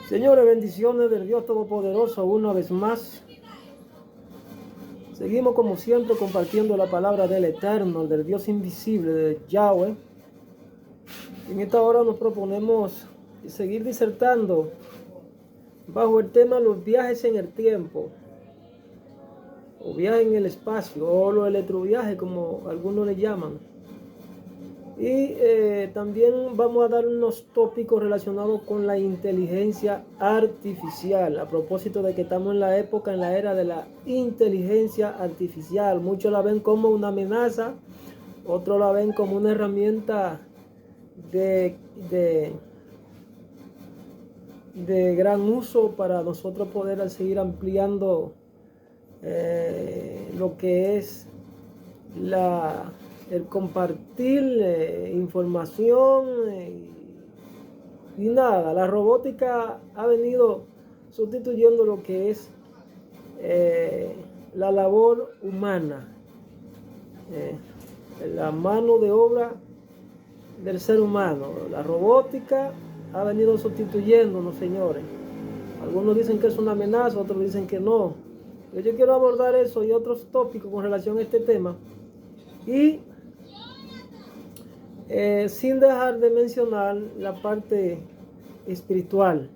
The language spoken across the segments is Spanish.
Señores, bendiciones del Dios Todopoderoso una vez más. Seguimos como siempre compartiendo la palabra del Eterno, del Dios invisible, de Yahweh. En esta hora nos proponemos seguir disertando bajo el tema los viajes en el tiempo, o viajes en el espacio, o los electroviajes como algunos le llaman. Y también vamos a dar unos tópicos relacionados con la inteligencia artificial, a propósito de que estamos en la época, en la era de la inteligencia artificial. Muchos la ven como una amenaza, otros la ven como una herramienta de gran uso para nosotros poder seguir ampliando lo que es el compartir información y nada. La robótica ha venido sustituyendo lo que es la labor humana, la mano de obra del ser humano. La robótica ha venido sustituyéndonos, señores. Algunos dicen que es una amenaza, otros dicen que no. Yo quiero abordar eso y otros tópicos con relación a este tema. Y sin dejar de mencionar la parte espiritual.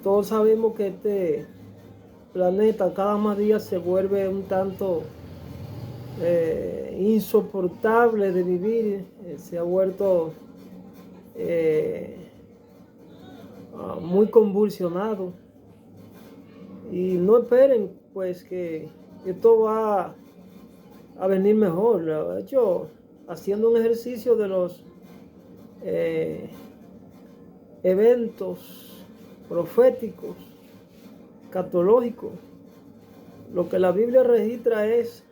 Todos sabemos que este planeta cada más día se vuelve un tanto insoportable de vivir. Se ha vuelto muy convulsionado. Y no esperen pues que esto va a venir mejor. De hecho, haciendo un ejercicio de los eventos proféticos, catológicos, lo que la Biblia registra es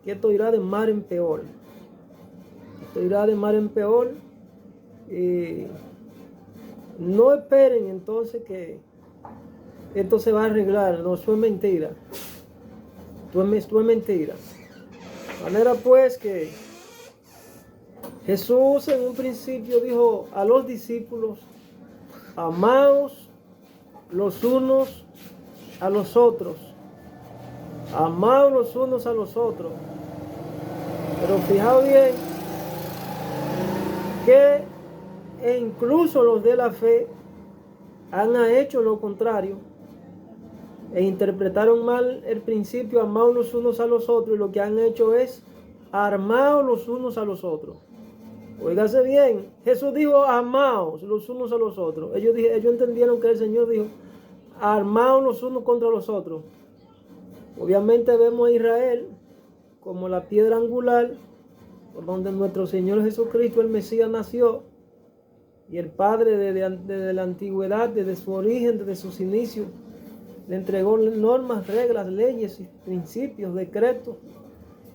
que esto irá de mal en peor. Esto irá de mal en peor. Y no esperen entonces que esto se va a arreglar. No, eso es mentira. Esto es mentira. De manera pues que Jesús en un principio dijo a los discípulos: amaos los unos a los otros. Amaos los unos a los otros. Pero fijaos bien que incluso los de la fe han hecho lo contrario e interpretaron mal el principio, amaos los unos a los otros, y lo que han hecho es armaos los unos a los otros. Óigase bien, Jesús dijo amaos los unos a los otros. Ellos entendieron que el Señor dijo armaos los unos contra los otros. Obviamente vemos a Israel como la piedra angular por donde nuestro Señor Jesucristo, el Mesías, nació, y el Padre desde la antigüedad, desde su origen, desde sus inicios, le entregó normas, reglas, leyes, principios, decretos,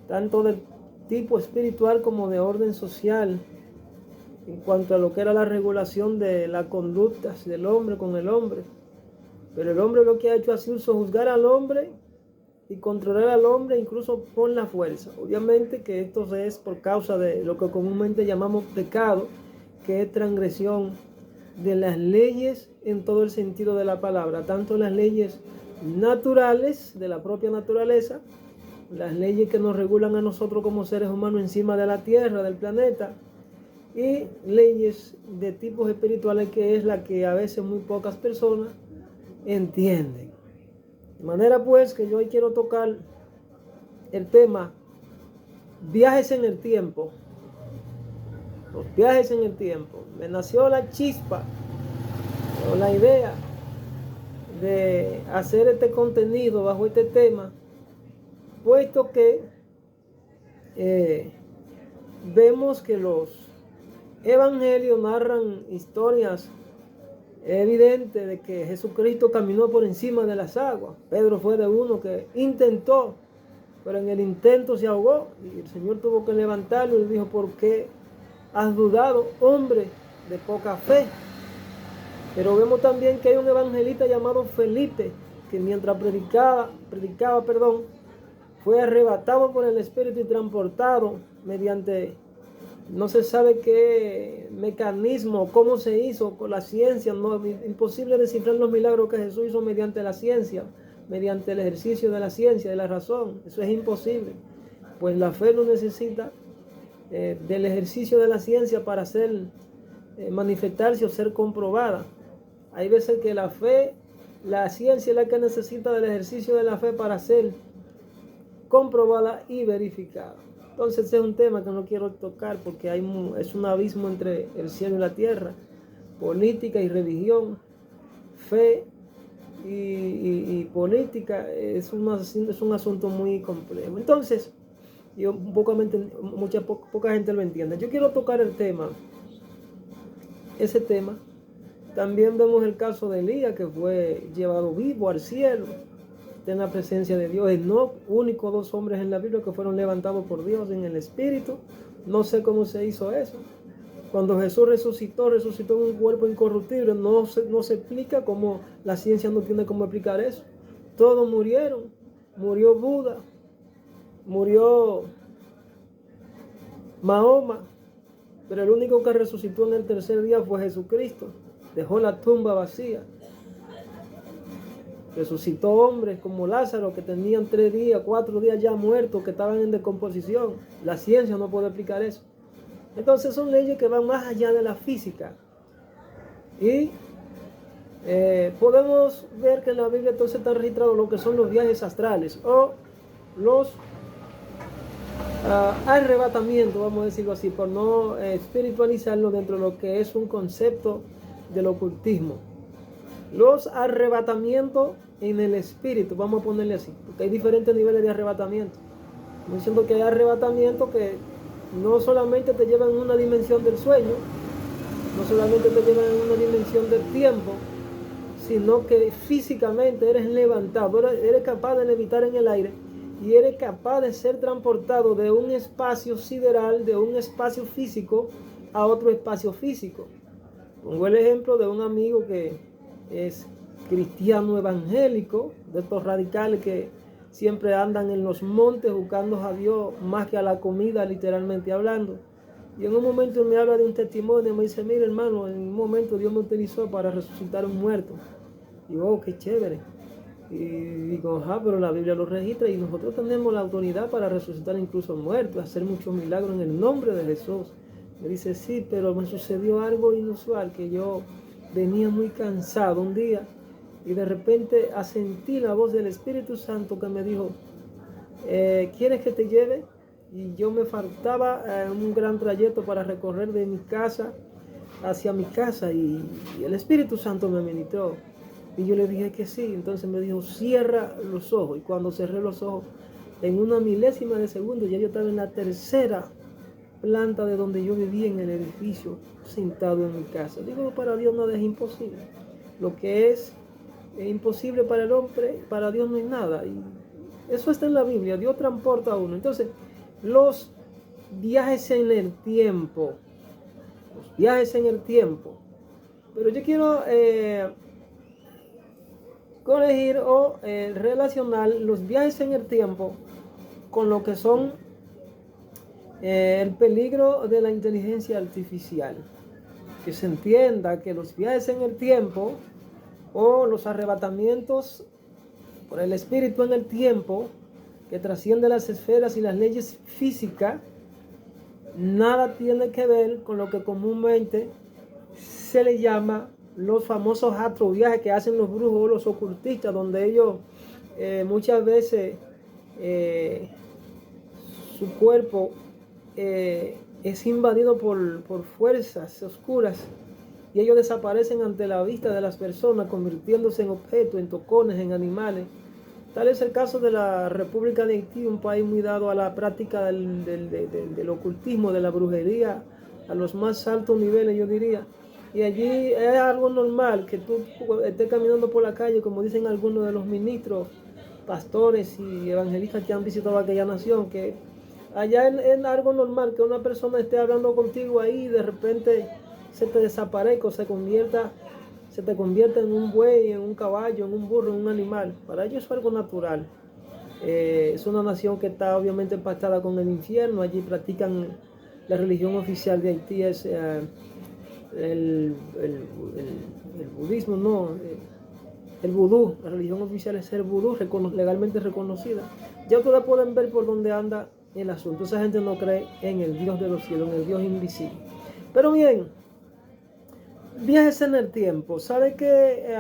tanto de tipo espiritual como de orden social, en cuanto a lo que era la regulación de las conductas del hombre con el hombre. Pero el hombre lo que ha hecho ha sido juzgar al hombre y controlar al hombre incluso por la fuerza. Obviamente que esto es por causa de lo que comúnmente llamamos pecado, que es transgresión de las leyes en todo el sentido de la palabra, tanto las leyes naturales de la propia naturaleza, las leyes que nos regulan a nosotros como seres humanos encima de la tierra, del planeta, y leyes de tipos espirituales, que es la que a veces muy pocas personas entienden. De manera pues que yo hoy quiero tocar el tema viajes en el tiempo. Los viajes en el tiempo. Me nació la chispa o la idea de hacer este contenido bajo este tema, puesto que vemos que los evangelios narran historias evidentes de que Jesucristo caminó por encima de las aguas. Pedro fue de uno que intentó, pero en el intento se ahogó, y el Señor tuvo que levantarlo y le dijo: ¿por qué has dudado, hombre de poca fe? Pero vemos también que hay un evangelista llamado Felipe, que mientras predicaba, fue arrebatado por el Espíritu y transportado mediante No se sabe qué mecanismo, cómo se hizo con la ciencia. No, imposible descifrar los milagros que Jesús hizo mediante la ciencia, mediante el ejercicio de la ciencia, de la razón. Eso es imposible. Pues la fe no necesita del ejercicio de la ciencia para ser manifestarse o ser comprobada. Hay veces que la fe, la ciencia es la que necesita del ejercicio de la fe para ser comprobada y verificada. Entonces ese es un tema que no quiero tocar porque es un abismo entre el cielo y la tierra, política y religión, fe y política, es un asunto muy complejo. Entonces, poca gente lo entiende. Yo quiero tocar ese tema. También vemos el caso de Elías, que fue llevado vivo al cielo, en la presencia de Dios. Enoc, único 2 hombres en la Biblia que fueron levantados por Dios en el Espíritu. No sé cómo se hizo eso. Cuando Jesús resucitó en un cuerpo incorruptible. No se explica cómo, la ciencia no tiene cómo explicar eso. Todos murieron. Murió Buda, murió Mahoma, pero el único que resucitó en el tercer día fue Jesucristo. Dejó la tumba vacía. Resucitó hombres como Lázaro, que tenían 3 días, 4 días ya muertos, que estaban en descomposición. La ciencia no puede explicar eso. Entonces son leyes que van más allá de la física. Y podemos ver que en la Biblia entonces está registrado lo que son los viajes astrales o los arrebatamientos, vamos a decirlo así, por no espiritualizarlo dentro de lo que es un concepto del ocultismo. Los arrebatamientos en el espíritu, vamos a ponerle así, porque hay diferentes niveles de arrebatamiento. Estamos diciendo que hay arrebatamientos que no solamente te llevan en una dimensión del sueño, no solamente te llevan en una dimensión del tiempo, sino que físicamente eres levantado, eres capaz de levitar en el aire y eres capaz de ser transportado de un espacio sideral, de un espacio físico a otro espacio físico. Pongo el ejemplo de un amigo que es cristiano evangélico, de estos radicales que siempre andan en los montes buscando a Dios más que a la comida, literalmente hablando. Y en un momento me habla de un testimonio, me dice: mire hermano, en un momento Dios me utilizó para resucitar un muerto. Y yo, oh, qué chévere. Y digo, pero la Biblia lo registra y nosotros tenemos la autoridad para resucitar incluso muertos, hacer muchos milagros en el nombre de Jesús. Me dice: sí, pero me sucedió algo inusual, que yo venía muy cansado un día y de repente sentí la voz del Espíritu Santo que me dijo: ¿quieres que te lleve? Y yo me faltaba un gran trayecto para recorrer de mi casa hacia mi casa y el Espíritu Santo me ministró. Y yo le dije que sí. Entonces me dijo: cierra los ojos. Y cuando cerré los ojos, en una milésima de segundo, ya yo estaba en la tercera planta de donde yo vivía en el edificio, sentado en mi casa. Digo, para Dios nada es imposible. Lo que es imposible para el hombre, para Dios no es nada. Y eso está en la Biblia. Dios transporta a uno. Entonces, los viajes en el tiempo. Los viajes en el tiempo. Pero yo quiero corregir o relacionar los viajes en el tiempo con lo que son el peligro de la inteligencia artificial. Que se entienda que los viajes en el tiempo o los arrebatamientos por el espíritu en el tiempo, que trasciende las esferas y las leyes físicas, nada tiene que ver con lo que comúnmente se le llama los famosos astroviajes que hacen los brujos o los ocultistas, donde ellos muchas veces su cuerpo es invadido por fuerzas oscuras y ellos desaparecen ante la vista de las personas, convirtiéndose en objetos, en tocones, en animales. Tal es el caso de la República de Haití, un país muy dado a la práctica del ocultismo, de la brujería, a los más altos niveles, yo diría. Y allí es algo normal que tú estés caminando por la calle, como dicen algunos de los ministros, pastores y evangelistas que han visitado aquella nación, que allá es algo normal que una persona esté hablando contigo ahí y de repente se te desaparezca o se te convierta en un buey, en un caballo, en un burro, en un animal. Para ellos es algo natural. Es una nación que está obviamente impactada con el infierno. Allí practican la religión oficial de Haití es el budismo, no, el vudú. La religión oficial es el vudú, legalmente reconocida. Ya ustedes pueden ver por dónde anda el asunto. Esa gente no cree en el Dios de los cielos, en el Dios invisible. Pero bien, viajes en el tiempo. ¿Sabe que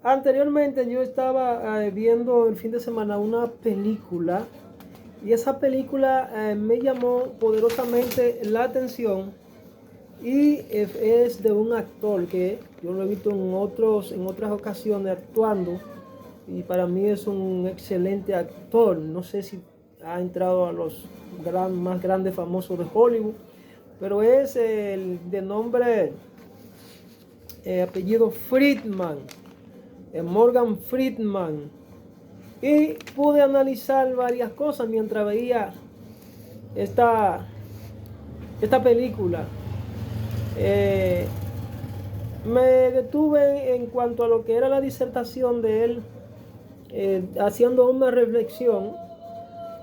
anteriormente yo estaba viendo el fin de semana una película? Y esa película me llamó poderosamente la atención, y es de un actor que yo lo he visto en otras ocasiones actuando, y para mí es un excelente actor. No sé si ha entrado a los más grandes famosos de Hollywood, pero es el de nombre, apellido Friedman, Morgan Friedman. Y pude analizar varias cosas mientras veía esta película. Me detuve en cuanto a lo que era la disertación de él, haciendo una reflexión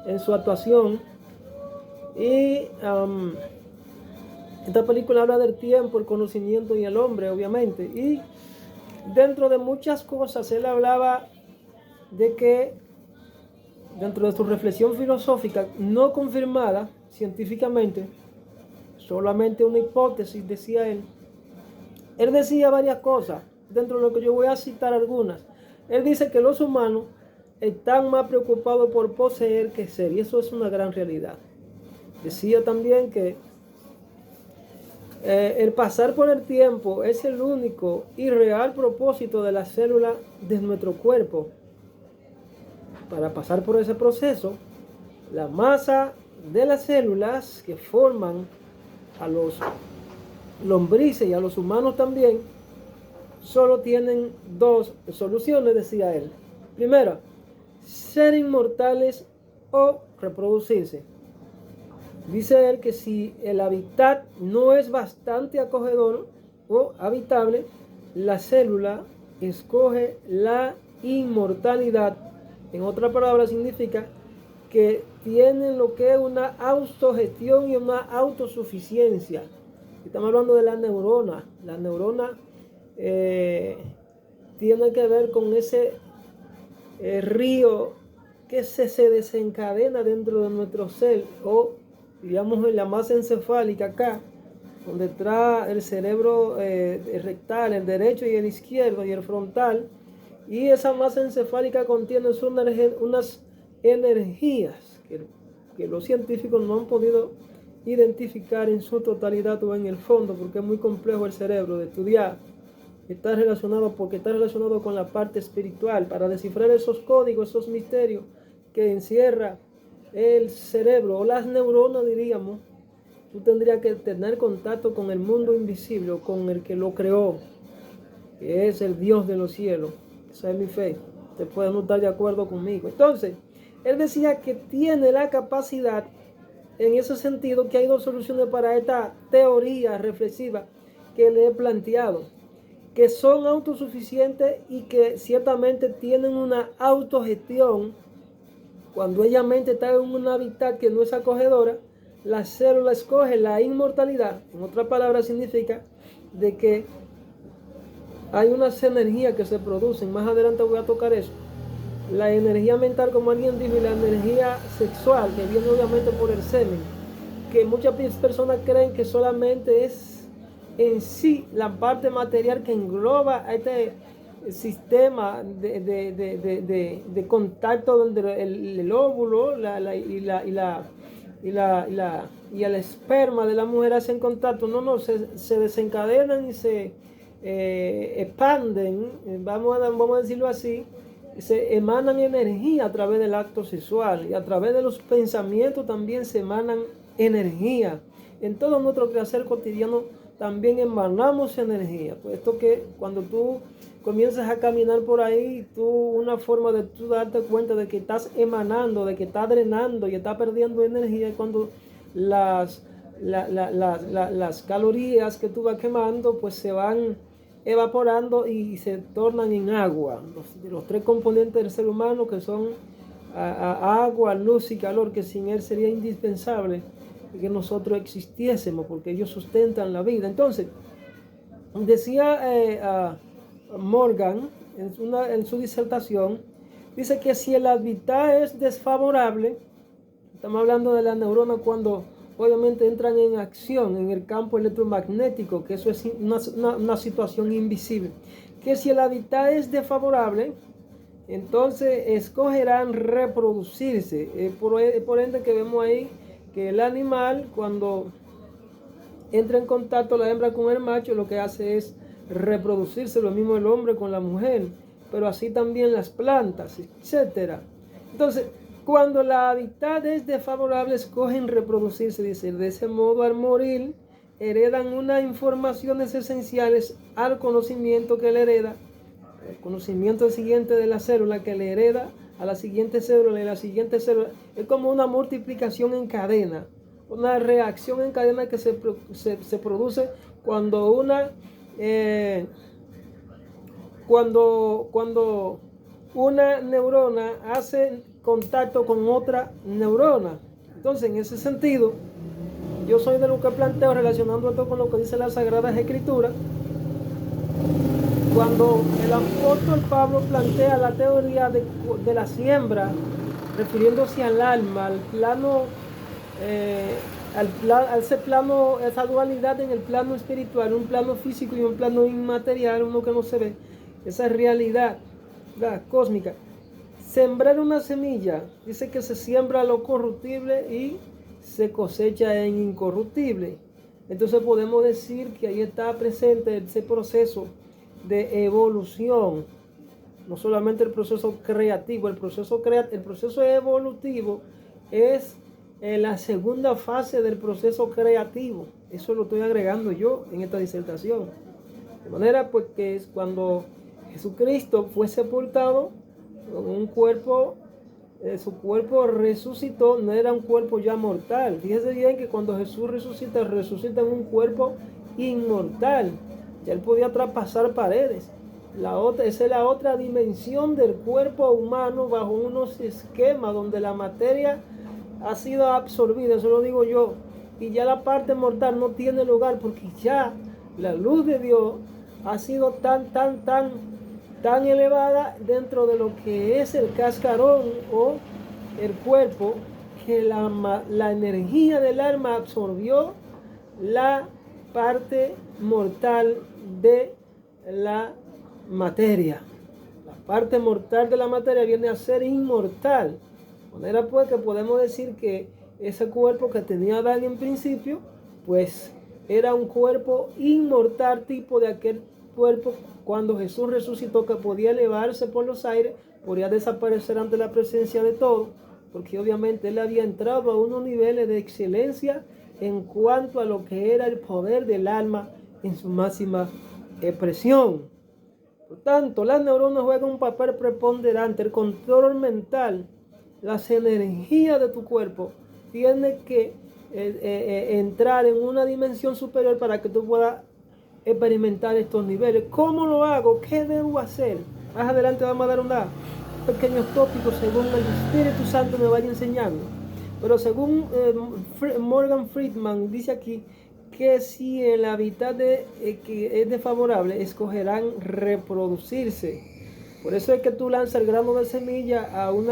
en su actuación. Y esta película habla del tiempo, el conocimiento y el hombre, obviamente. Y dentro de muchas cosas él hablaba de que, dentro de su reflexión filosófica no confirmada científicamente, solamente una hipótesis, decía él decía varias cosas, dentro de lo que yo voy a citar algunas. Él dice que los humanos están más preocupados por poseer que ser, y eso es una gran realidad. Decía también que el pasar por el tiempo es el único y real propósito de la célula de nuestro cuerpo. Para pasar por ese proceso, la masa de las células que forman a los lombrices y a los humanos también, solo tienen dos soluciones, decía él. Primera, ser inmortales o reproducirse. Dice él que si el hábitat no es bastante acogedor o habitable, la célula escoge la inmortalidad. En otras palabras, significa que tienen lo que es una autogestión y una autosuficiencia. Estamos hablando de la neurona. La neurona tiene que ver con ese río que se desencadena dentro de nuestro ser, o digamos en la masa encefálica acá, donde está el cerebro rectal, el derecho y el izquierdo y el frontal. Y esa masa encefálica contiene unas energías que los científicos no han podido identificar en su totalidad o en el fondo, porque es muy complejo el cerebro de estudiar. Está relacionado con la parte espiritual, para descifrar esos códigos, esos misterios que encierra el cerebro o las neuronas, diríamos. Tú tendrías que tener contacto con el mundo invisible, o con el que lo creó, que es el Dios de los cielos. Esa es mi fe. Te pueden no estar de acuerdo conmigo. Entonces, él decía que tiene la capacidad, en ese sentido, que hay dos soluciones para esta teoría reflexiva que le he planteado, que son autosuficientes y que ciertamente tienen una autogestión. Cuando ella mente está en un hábitat que no es acogedora, la célula escoge la inmortalidad. En otras palabras, significa de que hay unas energías que se producen. Más adelante voy a tocar eso. La energía mental, como alguien dijo, y la energía sexual, que viene obviamente por el semen, que muchas personas creen que solamente es en sí la parte material que engloba a este sistema de contacto entre el óvulo y el esperma de la mujer hacen contacto. No, se desencadenan y se expanden, vamos a decirlo así. Se emanan energía a través del acto sexual, y a través de los pensamientos también se emanan energía. En todo nuestro quehacer cotidiano también emanamos energía. Puesto que cuando tú comienzas a caminar por ahí, una forma de tú darte cuenta de que estás emanando, de que estás drenando y estás perdiendo energía, es cuando las calorías que tú vas quemando pues se van evaporando y se tornan en agua. Los tres componentes del ser humano, que son agua, luz y calor, que sin él sería indispensable que nosotros existiésemos, porque ellos sustentan la vida. Entonces, decía Morgan en su disertación, dice que si el hábitat es desfavorable, estamos hablando de las neuronas cuando obviamente entran en acción en el campo electromagnético, que eso es una situación invisible, que si el hábitat es desfavorable, entonces escogerán reproducirse. Por ende que vemos ahí que el animal, cuando entra en contacto la hembra con el macho, lo que hace es reproducirse, lo mismo el hombre con la mujer, pero así también las plantas, etcétera. Entonces, cuando la hábitat es desfavorable, escogen reproducirse, dice. De ese modo, al morir, heredan unas informaciones esenciales al conocimiento que le hereda, el conocimiento siguiente de la célula que le hereda a la siguiente célula y la siguiente célula. Es como una multiplicación en cadena, una reacción en cadena que se produce cuando una neurona hace contacto con otra neurona. Entonces, en ese sentido, yo soy de lo que planteo, relacionando esto con lo que dice las Sagradas Escrituras, cuando el apóstol Pablo plantea la teoría de la siembra, refiriéndose al alma, al plano, ese plano, esa dualidad en el plano espiritual, un plano físico y un plano inmaterial, uno que no se ve, esa realidad cósmica. Sembrar una semilla, dice que se siembra lo corruptible y se cosecha en incorruptible. Entonces podemos decir que ahí está presente ese proceso de evolución, no solamente el proceso creativo, el proceso evolutivo es la segunda fase del proceso creativo. Eso lo estoy agregando yo en esta disertación. De manera pues que es cuando Jesucristo fue sepultado con un cuerpo, su cuerpo resucitó, no era un cuerpo ya mortal. Fíjese bien que cuando Jesús resucita en un cuerpo inmortal. Ya él podía traspasar paredes. Esa es la otra dimensión del cuerpo humano bajo unos esquemas donde la materia ha sido absorbida, eso lo digo yo. Y ya la parte mortal no tiene lugar porque ya la luz de Dios ha sido tan elevada dentro de lo que es el cascarón o el cuerpo, que la energía del alma absorbió la parte mortal de la materia. La parte mortal de la materia viene a ser inmortal. De manera pues que podemos decir que ese cuerpo que tenía Adán en principio, pues era un cuerpo inmortal, tipo de aquel cuerpo cuando Jesús resucitó, que podía elevarse por los aires, podía desaparecer ante la presencia de todo, porque obviamente él había entrado a unos niveles de excelencia en cuanto a lo que era el poder del alma en su máxima expresión. Por tanto, las neuronas juegan un papel preponderante. El control mental, las energías de tu cuerpo tiene que entrar en una dimensión superior para que tú puedas experimentar estos niveles. ¿Cómo lo hago? ¿Qué debo hacer? Más adelante vamos a dar unos pequeños tópicos según el Espíritu Santo me vaya enseñando. Pero según Morgan Friedman dice aquí que si el hábitat que es desfavorable, escogerán reproducirse. Por eso es que tú lanzas el grano de semilla a un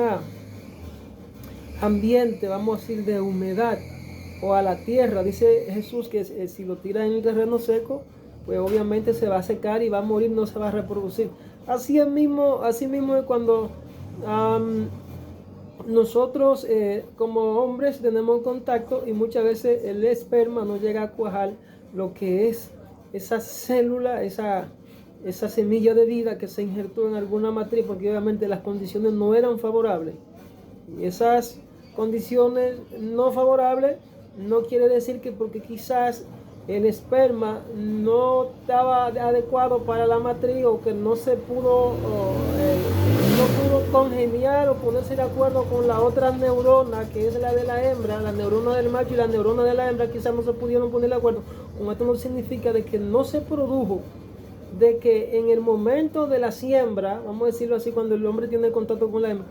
ambiente, vamos a decir, de humedad, o a la tierra. Dice Jesús que si lo tiras en el terreno seco, pues obviamente se va a secar y va a morir, no se va a reproducir. Así mismo es cuando nosotros como hombres tenemos contacto y muchas veces el esperma no llega a cuajar lo que es esa célula, esa semilla de vida que se injertó en alguna matriz, porque obviamente las condiciones no eran favorables. Y esas condiciones no favorables no quiere decir que porque quizás el esperma no estaba adecuado para la matriz, o que no se pudo congeniar o ponerse de acuerdo con la otra neurona, que es la de la hembra, la neurona del macho y la neurona de la hembra, quizás no se pudieron poner de acuerdo. Con esto no significa de que no se produjo, de que en el momento de la siembra, vamos a decirlo así, cuando el hombre tiene contacto con la hembra,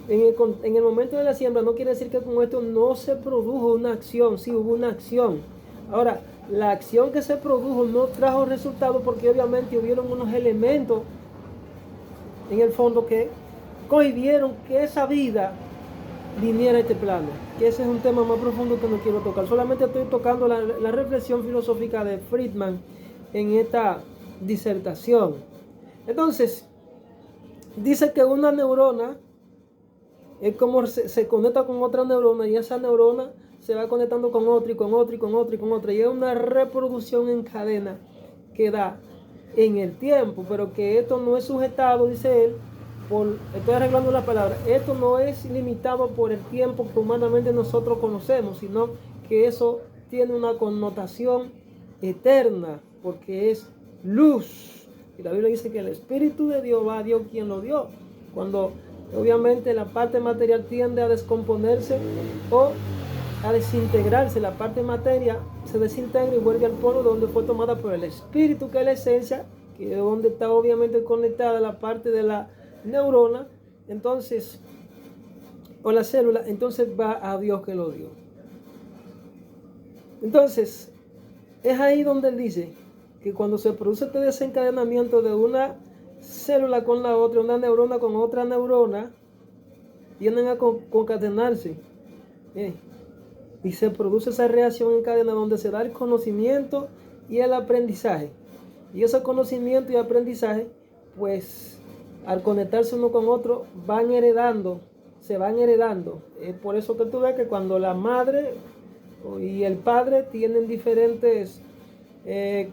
En el momento de la siembra no quiere decir que con esto no se produjo una acción, sí hubo una acción. Ahora, la acción que se produjo no trajo resultado porque obviamente hubieron unos elementos en el fondo que cohibieron que esa vida viniera a este plano. Que ese es un tema más profundo que no quiero tocar. Solamente estoy tocando la reflexión filosófica de Friedman en esta disertación. Entonces, dice que una neurona es como se conecta con otra neurona y esa neurona se va conectando con otra y con otra y con otra y con otra. Y es una reproducción en cadena que da en el tiempo, pero que esto no es sujetado, dice él, estoy arreglando la palabra, esto no es limitado por el tiempo que humanamente nosotros conocemos, sino que eso tiene una connotación eterna, porque es luz. Y la Biblia dice que el Espíritu de Dios va a Dios quien lo dio. Cuando obviamente la parte material tiende a descomponerse o a desintegrarse, la parte materia se desintegra y vuelve al polvo donde fue tomada por el Espíritu, que es la esencia, que es donde está obviamente conectada la parte de la neurona, entonces, o la célula, entonces va a Dios que lo dio. Entonces, es ahí donde él dice que cuando se produce este desencadenamiento de una célula con la otra, una neurona con otra neurona, tienden a concatenarse. Y se produce esa reacción en cadena donde se da el conocimiento y el aprendizaje. Y ese conocimiento y aprendizaje, pues, al conectarse uno con otro, se van heredando. Es por eso que tú ves que cuando la madre y el padre tienen diferentes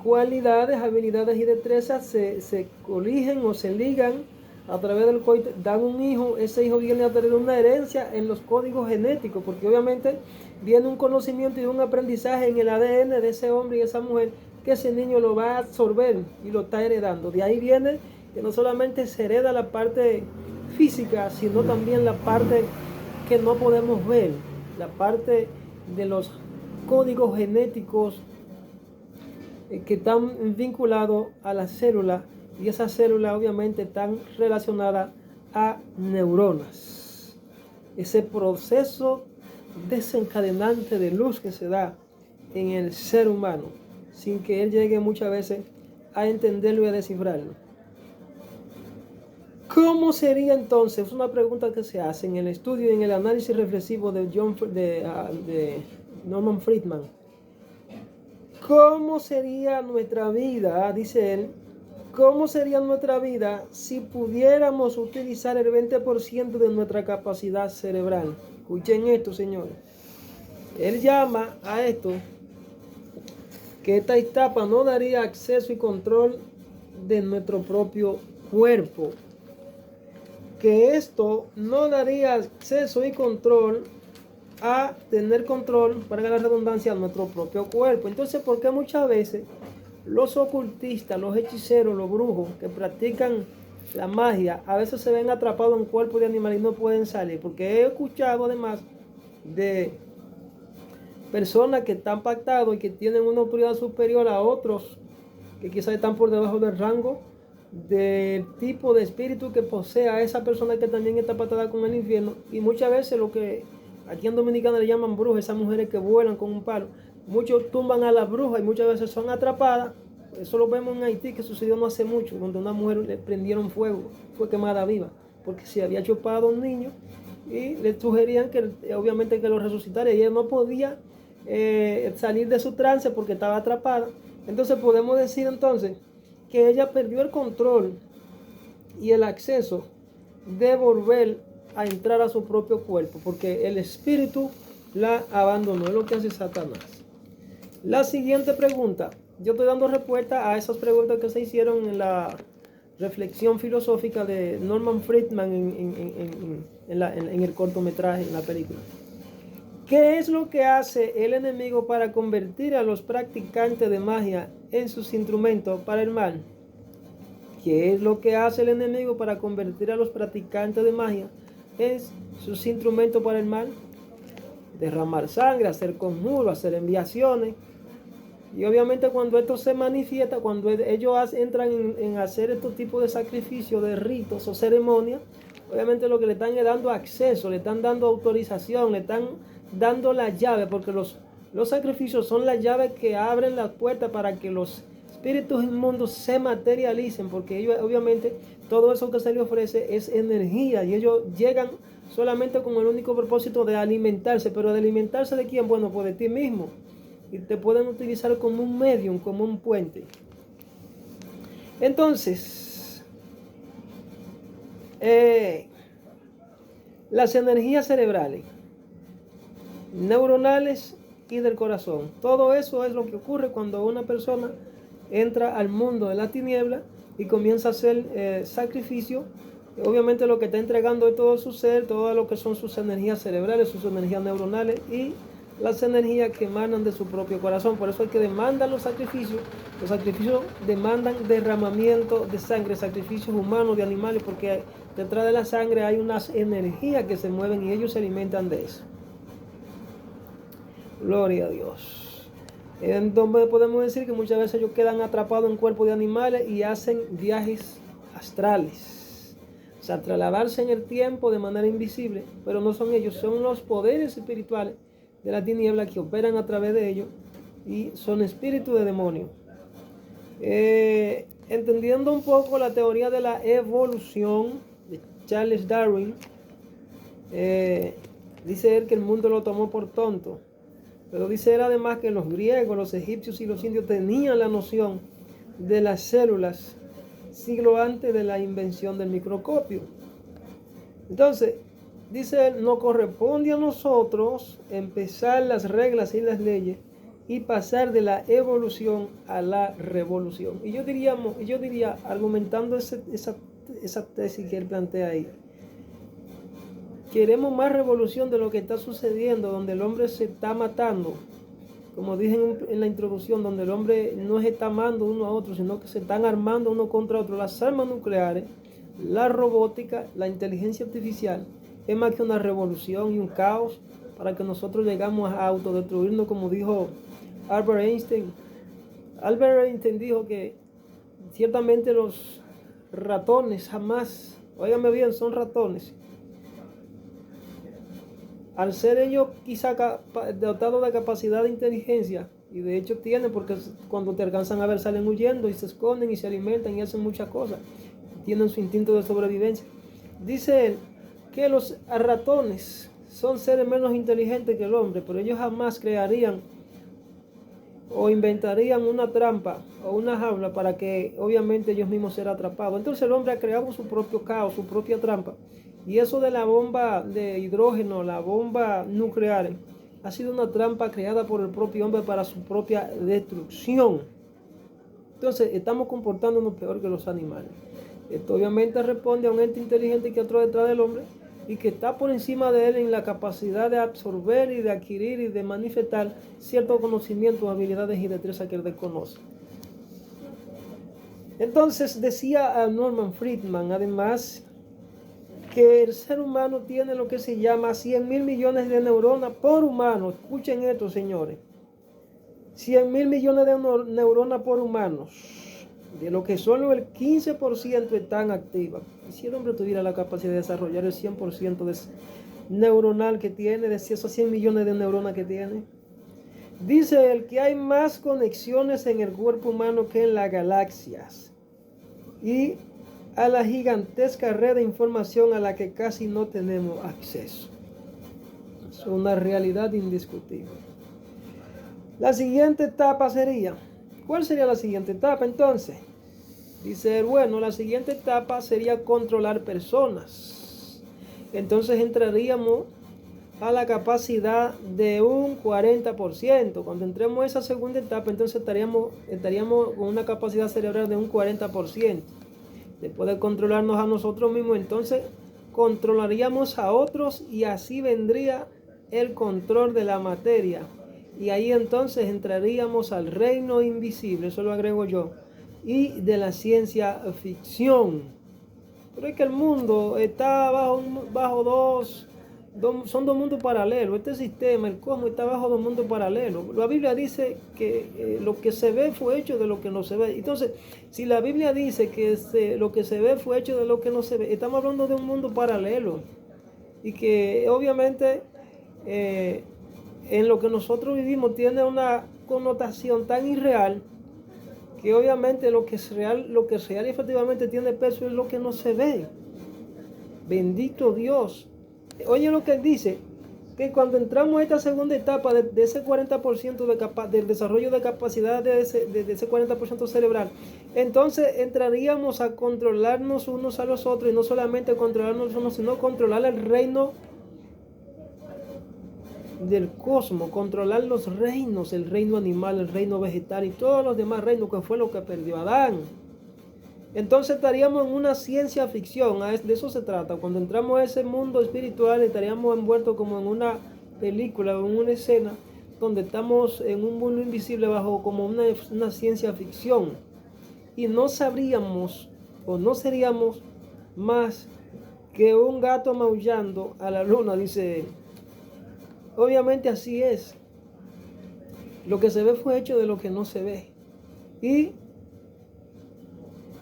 cualidades, habilidades y destrezas, se coligen o se ligan a través del coito, dan un hijo, ese hijo viene a tener una herencia en los códigos genéticos, porque obviamente viene un conocimiento y un aprendizaje en el ADN de ese hombre y esa mujer, que ese niño lo va a absorber y lo está heredando. De ahí viene que no solamente se hereda la parte física, sino también la parte que no podemos ver, la parte de los códigos genéticos que están vinculados a la célula, y esas células obviamente están relacionadas a neuronas. Ese proceso desencadenante de luz que se da en el ser humano, sin que él llegue muchas veces a entenderlo y a descifrarlo. ¿Cómo sería entonces? Es una pregunta que se hace en el estudio y en el análisis reflexivo de Norman Friedman. ¿Cómo sería nuestra vida? Dice él. ¿Cómo sería nuestra vida si pudiéramos utilizar el 20% de nuestra capacidad cerebral? Escuchen esto, señores. Él llama a esto que esta etapa no daría acceso y control de nuestro propio cuerpo. Que esto no daría acceso y control a tener control, para la redundancia, a nuestro propio cuerpo. Entonces, ¿por qué muchas veces los ocultistas, los hechiceros, los brujos que practican la magia, a veces se ven atrapados en cuerpos de animales y no pueden salir? Porque he escuchado además de personas que están pactados y que tienen una autoridad superior a otros que quizás están por debajo del rango del tipo de espíritu que posee a esa persona que también está pactada con el infierno. Y muchas veces lo que aquí en Dominicana le llaman brujas, esas mujeres que vuelan con un palo, muchos tumban a las brujas y muchas veces son atrapadas. Eso lo vemos en Haití, que sucedió no hace mucho, donde una mujer le prendieron fuego, fue quemada viva, porque se había chupado a un niño y le sugerían que obviamente que lo resucitara, y ella no podía salir de su trance porque estaba atrapada. Entonces podemos decir entonces que ella perdió el control y el acceso de volver a entrar a su propio cuerpo, porque el espíritu la abandonó. Es lo que hace Satanás. La siguiente pregunta, yo estoy dando respuesta a esas preguntas que se hicieron en la reflexión filosófica de Norman Friedman en el cortometraje, en la película. ¿Qué es lo que hace el enemigo para convertir a los practicantes de magia en sus instrumentos para el mal? ¿Qué es lo que hace el enemigo para convertir a los practicantes de magia en sus instrumentos para el mal? Derramar sangre, hacer conjuros, hacer enviaciones. Y obviamente cuando esto se manifiesta, cuando ellos entran en hacer estos tipos de sacrificios, de ritos o ceremonias, obviamente lo que le están es dando acceso, le están dando autorización, le están dando la llave, porque los sacrificios son las llaves que abren la puerta para que los espíritus inmundos se materialicen, porque ellos, obviamente todo eso que se les ofrece es energía y ellos llegan solamente con el único propósito de alimentarse. Pero de alimentarse ¿de quién? Bueno, pues de ti mismo. Y te pueden utilizar como un medium, como un puente. Entonces, las energías cerebrales, neuronales y del corazón, todo eso es lo que ocurre cuando una persona entra al mundo de la tiniebla y comienza a hacer sacrificio. Obviamente lo que está entregando es todo su ser, todo lo que son sus energías cerebrales, sus energías neuronales y las energías que emanan de su propio corazón. Por eso es que demandan los sacrificios. Los sacrificios demandan derramamiento de sangre, sacrificios humanos, de animales, porque detrás de la sangre hay unas energías que se mueven y ellos se alimentan de eso. Gloria a Dios. Entonces podemos decir que muchas veces ellos quedan atrapados en cuerpos de animales y hacen viajes astrales. O sea, trasladarse en el tiempo de manera invisible, pero no son ellos, son los poderes espirituales de la tiniebla que operan a través de ellos y son espíritus de demonio. Entendiendo un poco la teoría de la evolución de Charles Darwin, dice él que el mundo lo tomó por tonto, pero dice él además que los griegos, los egipcios y los indios tenían la noción de las células siglo antes de la invención del microscopio. Entonces, dice él, no corresponde a nosotros empezar las reglas y las leyes y pasar de la evolución a la revolución. Y yo diría, argumentando esa tesis que él plantea ahí, queremos más revolución de lo que está sucediendo, donde el hombre se está matando. Como dije en la introducción, donde el hombre no se está amando uno a otro, sino que se están armando uno contra otro. Las armas nucleares, la robótica, la inteligencia artificial, es más que una revolución y un caos para que nosotros llegamos a autodestruirnos, como dijo Albert Einstein. Albert Einstein dijo que ciertamente los ratones jamás, óigame bien, son ratones. Al ser ellos quizá dotados de capacidad de inteligencia, y de hecho tienen, porque cuando te alcanzan a ver salen huyendo y se esconden y se alimentan y hacen muchas cosas, tienen su instinto de sobrevivencia. Dice él que los ratones son seres menos inteligentes que el hombre, pero ellos jamás crearían o inventarían una trampa o una jaula para que obviamente ellos mismos sean atrapados. Entonces el hombre ha creado su propio caos, su propia trampa. Y eso de la bomba de hidrógeno, la bomba nuclear, ha sido una trampa creada por el propio hombre para su propia destrucción. Entonces estamos comportándonos peor que los animales. Esto obviamente responde a un ente inteligente que entró detrás del hombre y que está por encima de él en la capacidad de absorber y de adquirir y de manifestar ciertos conocimientos, habilidades y destrezas que él desconoce. Entonces decía a Norman Friedman, además, que el ser humano tiene lo que se llama 100.000 millones de neuronas por humano. Escuchen esto, señores. 100.000 millones de neuronas por humanos, de lo que solo el 15% están activas. Y si el hombre tuviera la capacidad de desarrollar el 100% de neuronal que tiene, de esos 100 millones de neuronas que tiene, dice él que hay más conexiones en el cuerpo humano que en las galaxias y a la gigantesca red de información a la que casi no tenemos acceso. Es una realidad indiscutible. La siguiente etapa sería, ¿cuál sería la siguiente etapa entonces? Dice, bueno, la siguiente etapa sería controlar personas. Entonces entraríamos a la capacidad de un 40%. Cuando entremos a esa segunda etapa, entonces estaríamos con una capacidad cerebral de un 40%. Después de controlarnos a nosotros mismos, entonces controlaríamos a otros y así vendría el control de la materia. Y ahí entonces entraríamos al reino invisible, eso lo agrego yo, y de la ciencia ficción. Pero es que el mundo está bajo son dos mundos paralelos. Este sistema, el cosmos, está bajo dos mundos paralelos. La Biblia dice que lo que se ve fue hecho de lo que no se ve. Entonces, si la Biblia dice que lo que se ve fue hecho de lo que no se ve, estamos hablando de un mundo paralelo. Y que obviamente en lo que nosotros vivimos tiene una connotación tan irreal que obviamente lo que es real y efectivamente tiene peso es lo que no se ve. Bendito Dios. Oye lo que él dice, que cuando entramos a esta segunda etapa de ese 40% del desarrollo de capacidad de ese 40% cerebral, entonces entraríamos a controlarnos unos a los otros, y no solamente controlarnos unos, sino controlar el reino del cosmos, controlar los reinos, el reino animal, el reino vegetal y todos los demás reinos, que fue lo que perdió Adán. Entonces estaríamos en una ciencia ficción, de eso se trata. Cuando entramos a ese mundo espiritual estaríamos envueltos como en una película o en una escena donde estamos en un mundo invisible bajo como una ciencia ficción. Y no sabríamos o no seríamos más que un gato maullando a la luna, dice él. Obviamente así es. Lo que se ve fue hecho de lo que no se ve. Y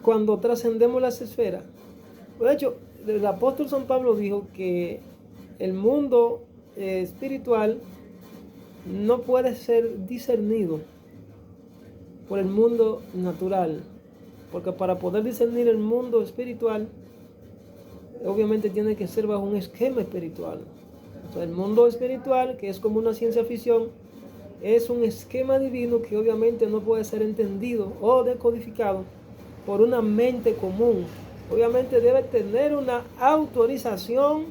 cuando trascendemos las esferas, de hecho, el apóstol San Pablo dijo que el mundo espiritual no puede ser discernido por el mundo natural, porque para poder discernir el mundo espiritual, obviamente tiene que ser bajo un esquema espiritual. O sea, el mundo espiritual, que es como una ciencia ficción, es un esquema divino que obviamente no puede ser entendido o decodificado por una mente común. Obviamente debe tener una autorización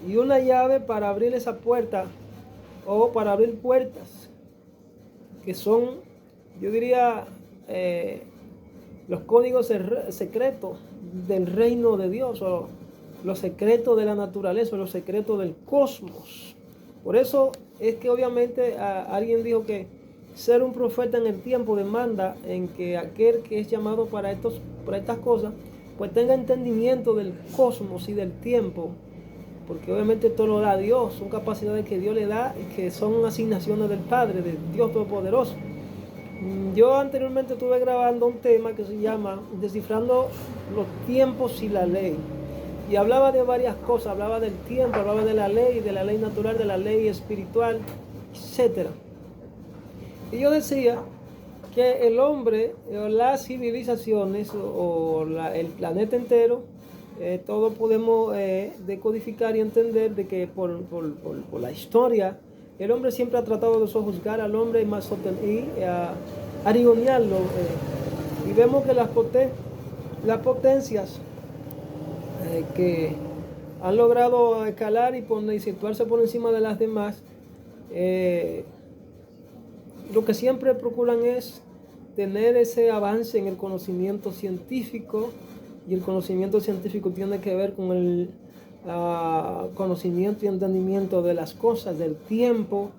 y una llave para abrir esa puerta o para abrir puertas que son, yo diría, los códigos secretos del reino de Dios, o los secretos de la naturaleza, o los secretos del cosmos. Por eso es que obviamente alguien dijo que ser un profeta en el tiempo demanda en que aquel que es llamado para estas cosas, pues tenga entendimiento del cosmos y del tiempo, porque obviamente todo lo da Dios, son capacidades que Dios le da y que son asignaciones del Padre, de Dios Todopoderoso. Yo anteriormente estuve grabando un tema que se llama Descifrando los tiempos y la ley. Y hablaba de varias cosas, hablaba del tiempo, hablaba de la ley natural, de la ley espiritual, etc. Y yo decía que el hombre, las civilizaciones el planeta entero, todos podemos decodificar y entender de que por la historia, el hombre siempre ha tratado de sojuzgar al hombre y arigonearlo. Y vemos que las potencias que han logrado escalar y situarse por encima de las demás, lo que siempre procuran es tener ese avance en el conocimiento científico, y el conocimiento científico tiene que ver con el conocimiento y entendimiento de las cosas, del tiempo,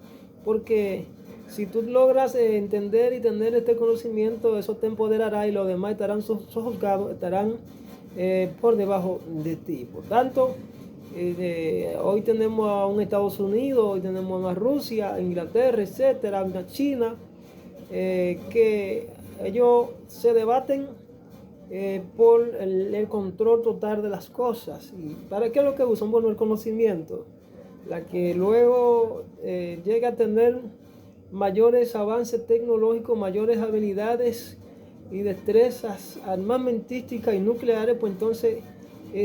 porque si tú logras entender y tener este conocimiento, eso te empoderará y los demás estarán sojuzgados, estarán por debajo de ti. Por tanto, hoy tenemos a un Estados Unidos, hoy tenemos a Rusia, Inglaterra, etcétera, una China, que ellos se debaten por el control total de las cosas. ¿Y para qué es lo que usan? Bueno, el conocimiento, la que luego llega a tener mayores avances tecnológicos, mayores habilidades y destrezas armamentísticas y nucleares, pues entonces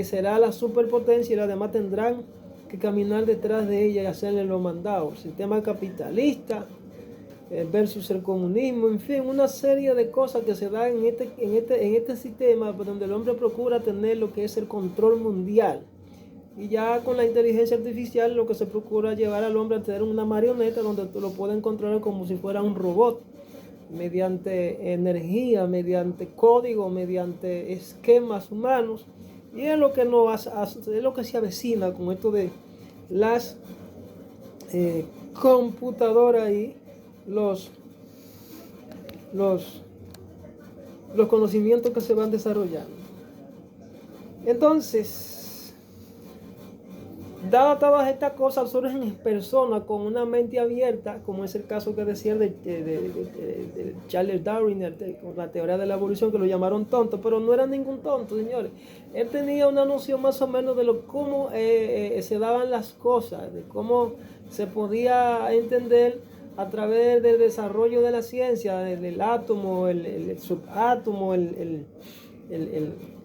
será la superpotencia y las demás tendrán que caminar detrás de ella y hacerle los mandados. Sistema capitalista versus el comunismo, en fin, una serie de cosas que se dan en este sistema, donde el hombre procura tener lo que es el control mundial. Y ya con la inteligencia artificial lo que se procura llevar al hombre a tener una marioneta donde lo pueden controlar como si fuera un robot, mediante energía, mediante código, mediante esquemas humanos. Y es lo que es lo que se avecina con esto de las computadoras y los conocimientos que se van desarrollando. Entonces, Dadas todas estas cosas, surgen personas con una mente abierta, como es el caso que decía de Charles Darwin, con la teoría de la evolución, que lo llamaron tonto, pero no era ningún tonto, señores. Él tenía una noción más o menos de cómo se daban las cosas, de cómo se podía entender a través del desarrollo de la ciencia, del átomo, el subátomo,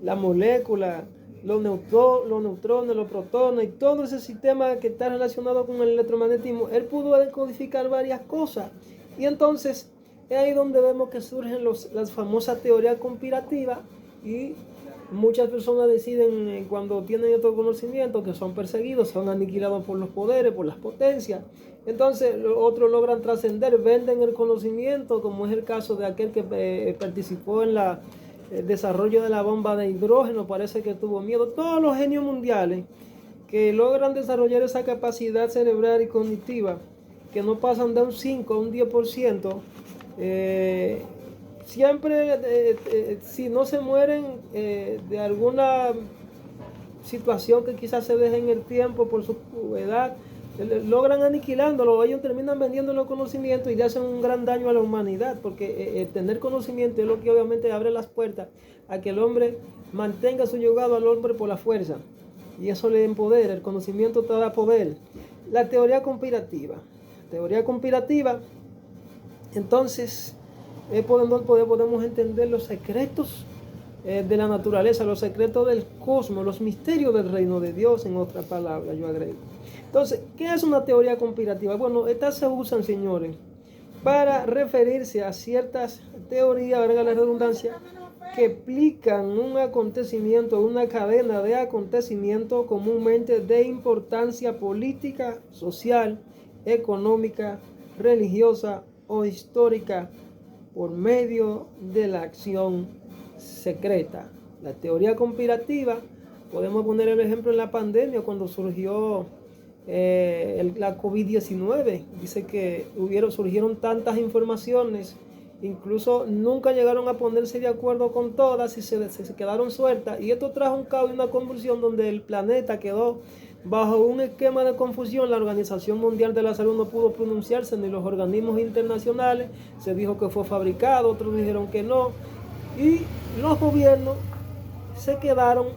la molécula, los neutrones, los protones y todo ese sistema que está relacionado con el electromagnetismo. Él pudo decodificar varias cosas. Y entonces es ahí donde vemos que surgen las famosas teorías conspirativas, y muchas personas deciden, cuando tienen estos conocimientos, que son perseguidos, son aniquilados por los poderes, por las potencias. Entonces otros logran trascender, venden el conocimiento, como es el caso de aquel que participó en el desarrollo de la bomba de hidrógeno. Parece que tuvo miedo. Todos los genios mundiales que logran desarrollar esa capacidad cerebral y cognitiva, que no pasan de un 5 a un 10%, siempre, si no se mueren de alguna situación que quizás se deje en el tiempo por su edad, logran aniquilándolo. Ellos terminan vendiendo los conocimientos y le hacen un gran daño a la humanidad, porque tener conocimiento es lo que obviamente abre las puertas a que el hombre mantenga su yugado al hombre por la fuerza, y eso le empodera. El conocimiento te da poder. La teoría conspirativa, entonces podemos entender los secretos de la naturaleza, los secretos del cosmos, los misterios del reino de Dios, en otras palabras, yo agrego. Entonces, ¿qué es una teoría conspirativa? Bueno, estas se usan, señores, para referirse a ciertas teorías, valga la redundancia, que explican un acontecimiento, una cadena de acontecimientos comúnmente de importancia política, social, económica, religiosa o histórica, por medio de la acción secreta. La teoría conspirativa, podemos poner el ejemplo en la pandemia, cuando surgió la COVID-19. Dice que surgieron tantas informaciones, incluso nunca llegaron a ponerse de acuerdo con todas y se quedaron sueltas, y esto trajo un caos y una convulsión donde el planeta quedó bajo un esquema de confusión. La Organización Mundial de la Salud no pudo pronunciarse, ni los organismos internacionales. Se dijo que fue fabricado, otros dijeron que no, y los gobiernos se quedaron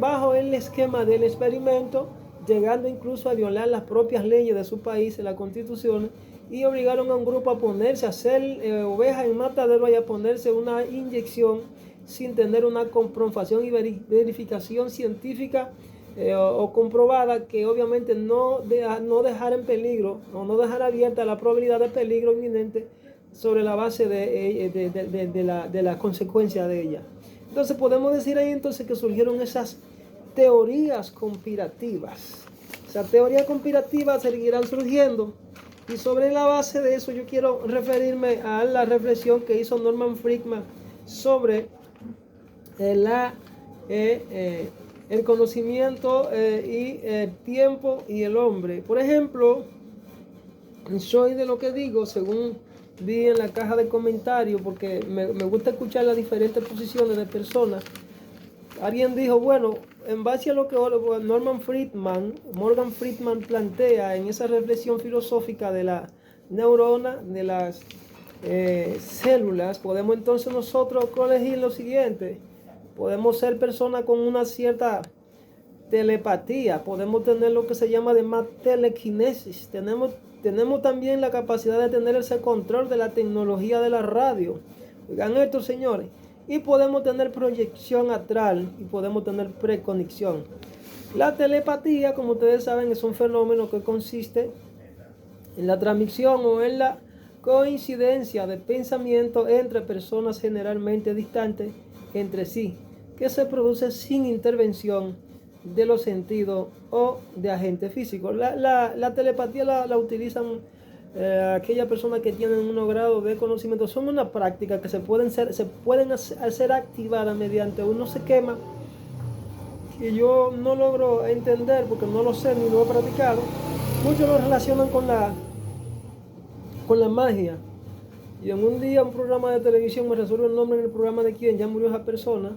bajo el esquema del experimento, llegando incluso a violar las propias leyes de su país, las constituciones, y obligaron a un grupo a ponerse a hacer ovejas en matadero y a ponerse una inyección sin tener una comprobación y verificación científica o comprobada, que obviamente no dejar en peligro o no dejar abierta la probabilidad de peligro inminente sobre la base de la consecuencia de ella. Entonces podemos decir ahí entonces que surgieron esas teorías conspirativas. Esas teorías conspirativas seguirán surgiendo, y sobre la base de eso yo quiero referirme a la reflexión que hizo Norman Friedman sobre el conocimiento y el tiempo y el hombre. Por ejemplo, soy de lo que digo, según vi en la caja de comentarios, porque me gusta escuchar las diferentes posiciones de personas. Alguien dijo, bueno, en base a lo que Morgan Friedman plantea en esa reflexión filosófica de la neurona, de las células, podemos entonces nosotros colegir lo siguiente. Podemos ser personas con una cierta telepatía, podemos tener lo que se llama además telequinesis, tenemos también la capacidad de tener ese control de la tecnología de la radio. Oigan esto, señores. Y podemos tener proyección astral y podemos tener preconexión. La telepatía, como ustedes saben, es un fenómeno que consiste en la transmisión o en la coincidencia de pensamiento entre personas generalmente distantes entre sí, que se produce sin intervención de los sentidos o de agentes físicos. La telepatía la utilizan aquellas personas que tienen unos grados de conocimiento. Son una práctica que se pueden hacer activadas mediante unos esquemas que yo no logro entender porque no lo sé ni lo he practicado. Muchos lo relacionan con la magia. Y en un día un programa de televisión, me resuelve el nombre en el programa de quién, ya murió esa persona,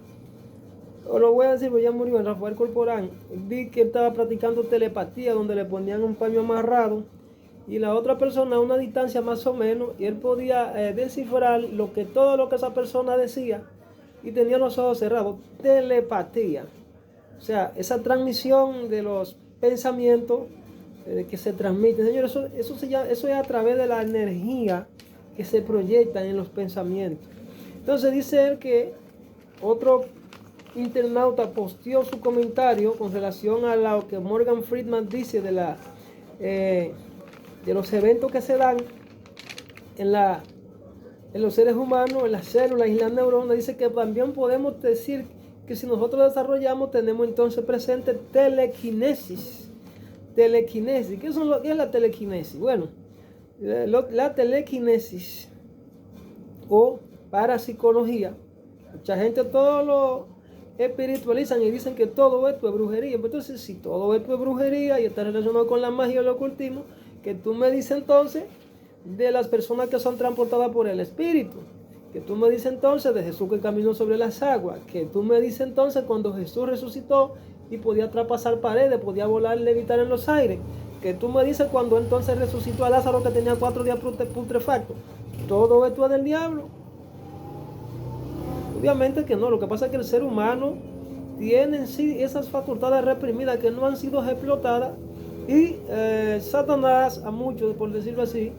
O lo voy a decir, pues ya murió, en Rafael Corporán. Vi que él estaba practicando telepatía, donde le ponían un paño amarrado y la otra persona a una distancia más o menos, y él podía descifrar todo lo que esa persona decía y tenía los ojos cerrados. Telepatía. O sea, esa transmisión de los pensamientos que se transmiten. Señor, eso es a través de la energía que se proyecta en los pensamientos. Entonces dice él que otro internauta posteó su comentario con relación a lo que Morgan Friedman dice de los eventos que se dan en los seres humanos, en las células y en las neuronas. Dice que también podemos decir que si nosotros desarrollamos, tenemos entonces presente telequinesis. Telequinesis. ¿Qué es la telequinesis? Bueno, la telequinesis o parapsicología. Mucha gente todo lo espiritualizan y dicen que todo esto es brujería. Entonces, si todo esto es brujería y está relacionado con la magia y el ocultismo, que tú me dices entonces de las personas que son transportadas por el espíritu, que tú me dices entonces de Jesús que caminó sobre las aguas, que tú me dices entonces cuando Jesús resucitó y podía traspasar paredes, podía volar, levitar en los aires, que tú me dices cuando entonces resucitó a Lázaro que tenía 4 días putrefacto. Todo esto es del diablo. Obviamente que no, lo que pasa es que el ser humano tiene en sí esas facultades reprimidas que no han sido explotadas y Satanás a muchos, por decirlo así,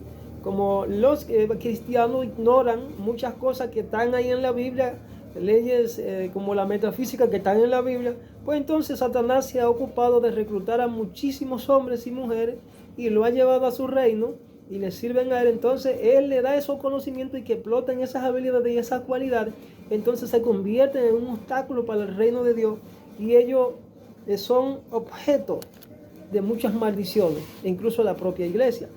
como los cristianos ignoran muchas cosas que están ahí en la Biblia, leyes como la metafísica que están en la Biblia, pues entonces Satanás se ha ocupado de reclutar a muchísimos hombres y mujeres y lo ha llevado a su reino y le sirven a él. Entonces él le da esos conocimientos y que explotan esas habilidades y esas cualidades, entonces se convierten en un obstáculo para el reino de Dios y ellos son objeto de muchas maldiciones, incluso la propia iglesia.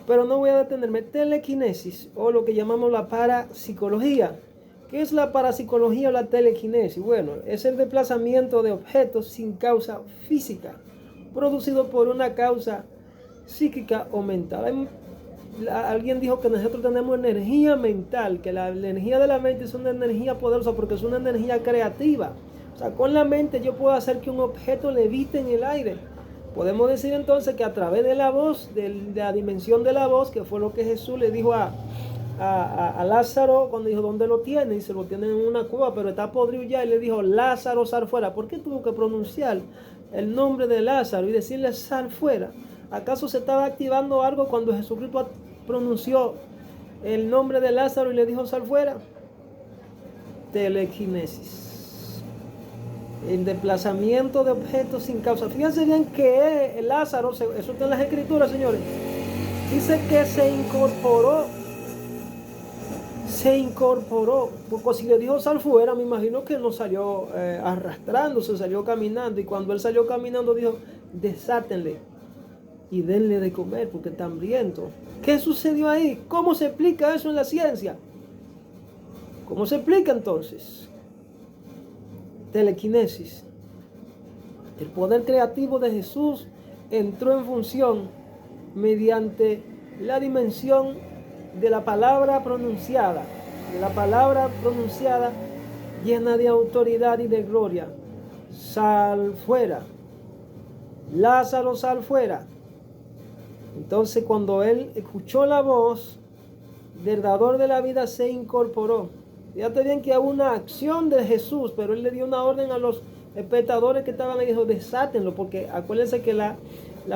Pero no voy a detenerme. Telequinesis o lo que llamamos la parapsicología. ¿Qué es la parapsicología o la telequinesis? Bueno, es el desplazamiento de objetos sin causa física, producido por una causa psíquica o mental. Alguien dijo que nosotros tenemos energía mental, que la energía de la mente es una energía poderosa porque es una energía creativa. O sea, con la mente yo puedo hacer que un objeto levite en el aire. Podemos decir entonces que a través de la voz, de la dimensión de la voz, que fue lo que Jesús le dijo a Lázaro cuando dijo, ¿dónde lo tiene? Y se lo tienen en una cueva, pero está podrido ya. Y le dijo, Lázaro, sal fuera. ¿Por qué tuvo que pronunciar el nombre de Lázaro y decirle sal fuera? ¿Acaso se estaba activando algo cuando Jesucristo pronunció el nombre de Lázaro y le dijo sal fuera? Telequinesis. El desplazamiento de objetos sin causa. Fíjense bien que Lázaro, eso está en las escrituras, señores, dice que se incorporó, porque si le dijo sal fuera, me imagino que no salió arrastrando, se salió caminando, y cuando él salió caminando dijo, desátenle y denle de comer porque está hambriento. ¿Qué sucedió ahí? ¿Cómo se explica eso en la ciencia? ¿Cómo se explica entonces? Telequinesis. El poder creativo de Jesús entró en función mediante la dimensión de la palabra pronunciada. La palabra pronunciada llena de autoridad y de gloria. Sal fuera. Lázaro, sal fuera. Entonces cuando él escuchó la voz del dador de la vida, se incorporó. Fíjate bien que hubo una acción de Jesús, pero él le dio una orden a los espectadores que estaban ahí, dijo, desátenlo, porque acuérdense que la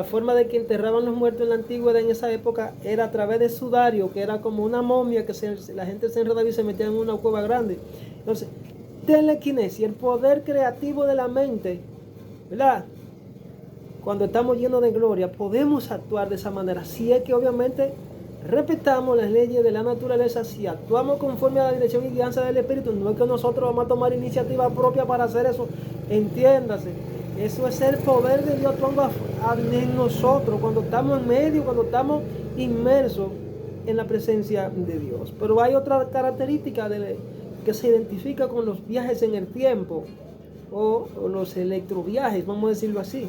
forma de que enterraban los muertos en la antigüedad en esa época era a través de sudario, que era como una momia que la gente se enredaba y se metía en una cueva grande. Entonces, telequinesis, el poder creativo de la mente, ¿verdad? Cuando estamos llenos de gloria, podemos actuar de esa manera. Si es que obviamente respetamos las leyes de la naturaleza, si actuamos conforme a la dirección y guianza del Espíritu, no es que nosotros vamos a tomar iniciativa propia para hacer eso, entiéndase, eso es el poder de Dios actuando en nosotros, cuando estamos en medio, cuando estamos inmersos en la presencia de Dios. Pero hay otra característica que se identifica con los viajes en el tiempo, o los electroviajes, vamos a decirlo así,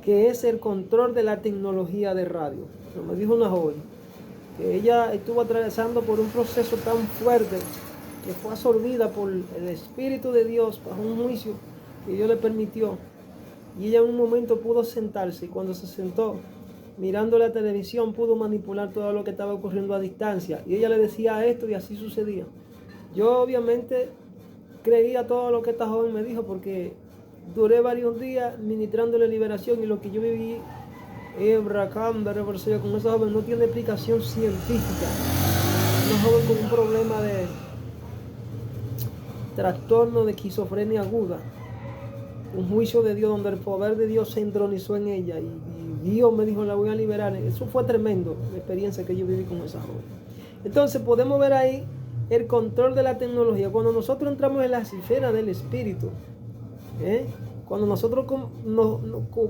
que es el control de la tecnología de radio. Me dijo una joven que ella estuvo atravesando por un proceso tan fuerte que fue absorbida por el Espíritu de Dios bajo un juicio que Dios le permitió. Y ella en un momento pudo sentarse, y cuando se sentó, mirando la televisión, pudo manipular todo lo que estaba ocurriendo a distancia. Y ella le decía esto y así sucedía. Yo obviamente creía todo lo que esta joven me dijo, porque duré varios días ministrándole liberación, y lo que yo viví con esa joven no tiene explicación científica. Una joven con un problema de trastorno de esquizofrenia aguda. Un juicio de Dios donde el poder de Dios se entronizó en ella, y Dios me dijo, la voy a liberar. Eso fue tremendo, la experiencia que yo viví con esa joven. Entonces podemos ver ahí el control de la tecnología. Cuando nosotros entramos en la esfera del espíritu, cuando nosotros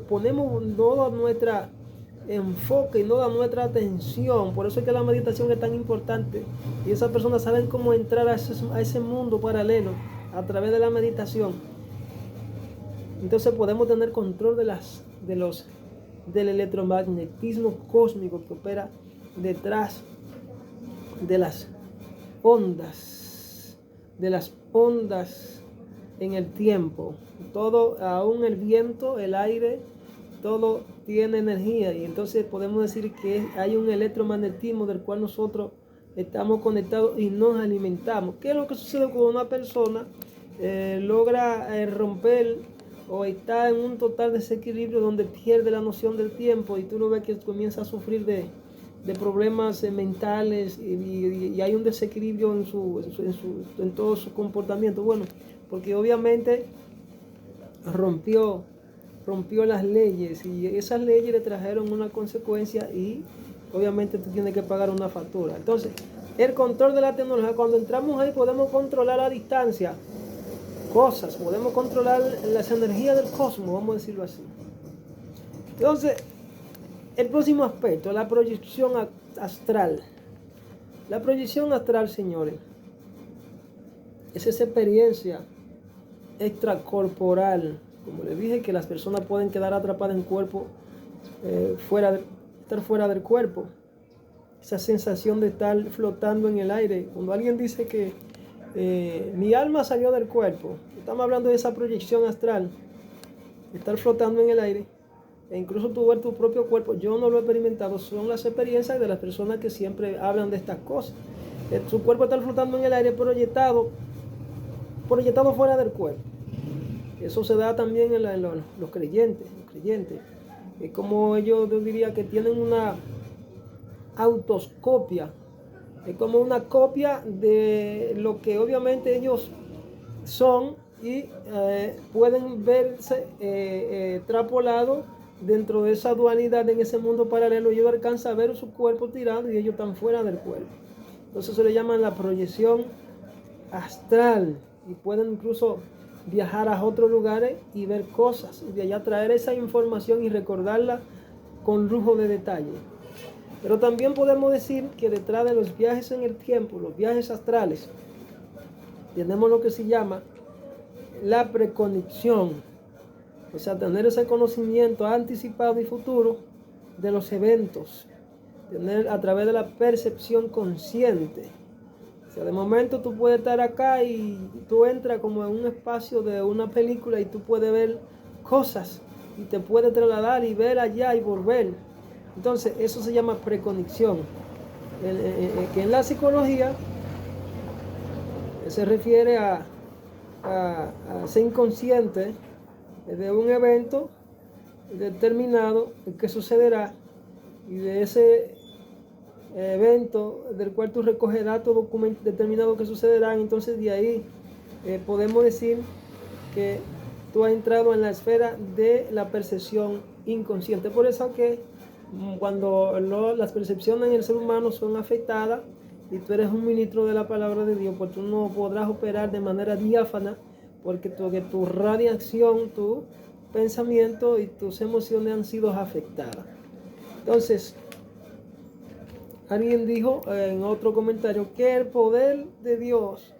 ponemos todo nuestro enfoque y toda nuestra atención, por eso es que la meditación es tan importante, y esas personas saben cómo entrar a ese mundo paralelo a través de la meditación. Entonces podemos tener control del electromagnetismo cósmico que opera detrás de las ondas en el tiempo. Todo, aún el viento, el aire, todo tiene energía, y entonces podemos decir que hay un electromagnetismo del cual nosotros estamos conectados y nos alimentamos. ¿Qué es lo que sucede cuando una persona logra romper o está en un total desequilibrio donde pierde la noción del tiempo, y tú lo ves que comienza a sufrir de problemas mentales, y hay un desequilibrio en todo su comportamiento? Bueno, porque obviamente rompió las leyes, y esas leyes le trajeron una consecuencia, y obviamente tú tienes que pagar una factura. Entonces, el control de la tecnología, cuando entramos ahí podemos controlar a distancia cosas, podemos controlar las energías del cosmos, vamos a decirlo así. Entonces, el próximo aspecto, la proyección astral. La proyección astral, señores, es esa experiencia extracorporal. Como les dije, que las personas pueden quedar atrapadas en cuerpo, estar fuera del cuerpo. Esa sensación de estar flotando en el aire. Cuando alguien dice que mi alma salió del cuerpo, estamos hablando de esa proyección astral, estar flotando en el aire, e incluso tú ver tu propio cuerpo. Yo no lo he experimentado, son las experiencias de las personas que siempre hablan de estas cosas. Su cuerpo está flotando en el aire, proyectado fuera del cuerpo. Eso se da también en los creyentes. Es como ellos, yo diría que tienen una autoscopia. Es como una copia de lo que obviamente ellos son, y pueden verse extrapolados dentro de esa dualidad, en ese mundo paralelo. Ellos alcanzan a ver su cuerpo tirado, y ellos están fuera del cuerpo. Entonces se le llama la proyección astral, y pueden incluso viajar a otros lugares y ver cosas, y de allá traer esa información y recordarla con lujo de detalle. Pero también podemos decir que detrás de los viajes en el tiempo, los viajes astrales, tenemos lo que se llama la precognición. O sea, tener ese conocimiento anticipado y futuro de los eventos, tener a través de la percepción consciente. O sea, de momento tú puedes estar acá y tú entras como en un espacio de una película, y tú puedes ver cosas, y te puedes trasladar y ver allá y volver. Entonces, eso se llama precognición, que en la psicología se refiere a ser inconsciente de un evento determinado que sucederá, y de ese evento del cual tú recoges datos determinados que sucederán. Entonces de ahí podemos decir que tú has entrado en la esfera de la percepción inconsciente. Por eso que cuando las percepciones en el ser humano son afectadas, y tú eres un ministro de la palabra de Dios, pues tú no podrás operar de manera diáfana, porque tu radiación, tu pensamiento y tus emociones han sido afectadas. Entonces, alguien dijo en otro comentario que el poder de Dios,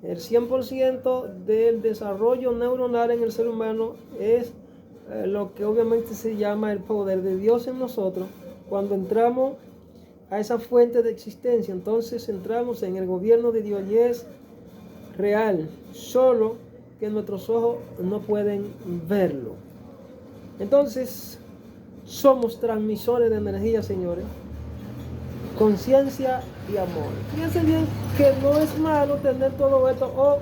el 100% del desarrollo neuronal en el ser humano, es lo que obviamente se llama el poder de Dios en nosotros. Cuando entramos a esa fuente de existencia, entonces entramos en el gobierno de Dios, y es real, solo que nuestros ojos no pueden verlo. Entonces, somos transmisores de energía, señores, conciencia y amor. Fíjense bien que no es malo tener todo esto, o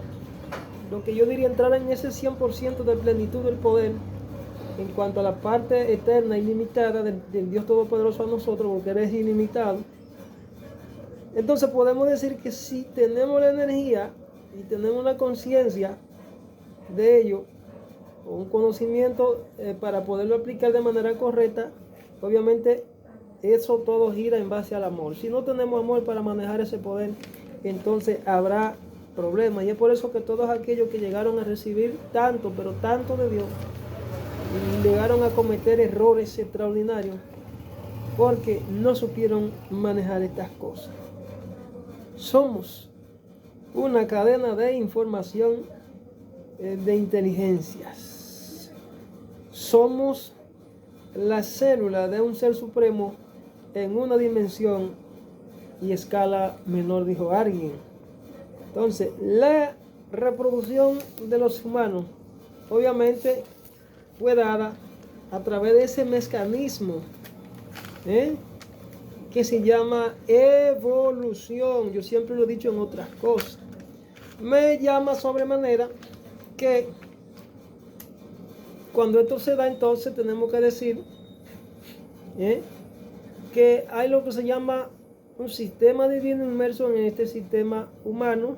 lo que yo diría entrar en ese 100% de plenitud del poder en cuanto a la parte eterna, ilimitada del Dios Todopoderoso a nosotros, porque Él es ilimitado. Entonces podemos decir que si tenemos la energía y tenemos la conciencia de ello, o un conocimiento para poderlo aplicar de manera correcta, obviamente eso todo gira en base al amor. Si no tenemos amor para manejar ese poder, entonces habrá problemas. Y es por eso que todos aquellos que llegaron a recibir tanto, pero tanto de Dios, llegaron a cometer errores extraordinarios porque no supieron manejar estas cosas. Somos una cadena de información, de inteligencias. Somos la célula de un ser supremo en una dimensión y escala menor, dijo alguien. Entonces, la reproducción de los humanos obviamente fue dada a través de ese mecanismo que se llama evolución. Yo siempre lo he dicho en otras cosas. Me llama sobremanera que cuando esto se da, entonces tenemos que decir que hay lo que se llama un sistema divino inmerso en este sistema humano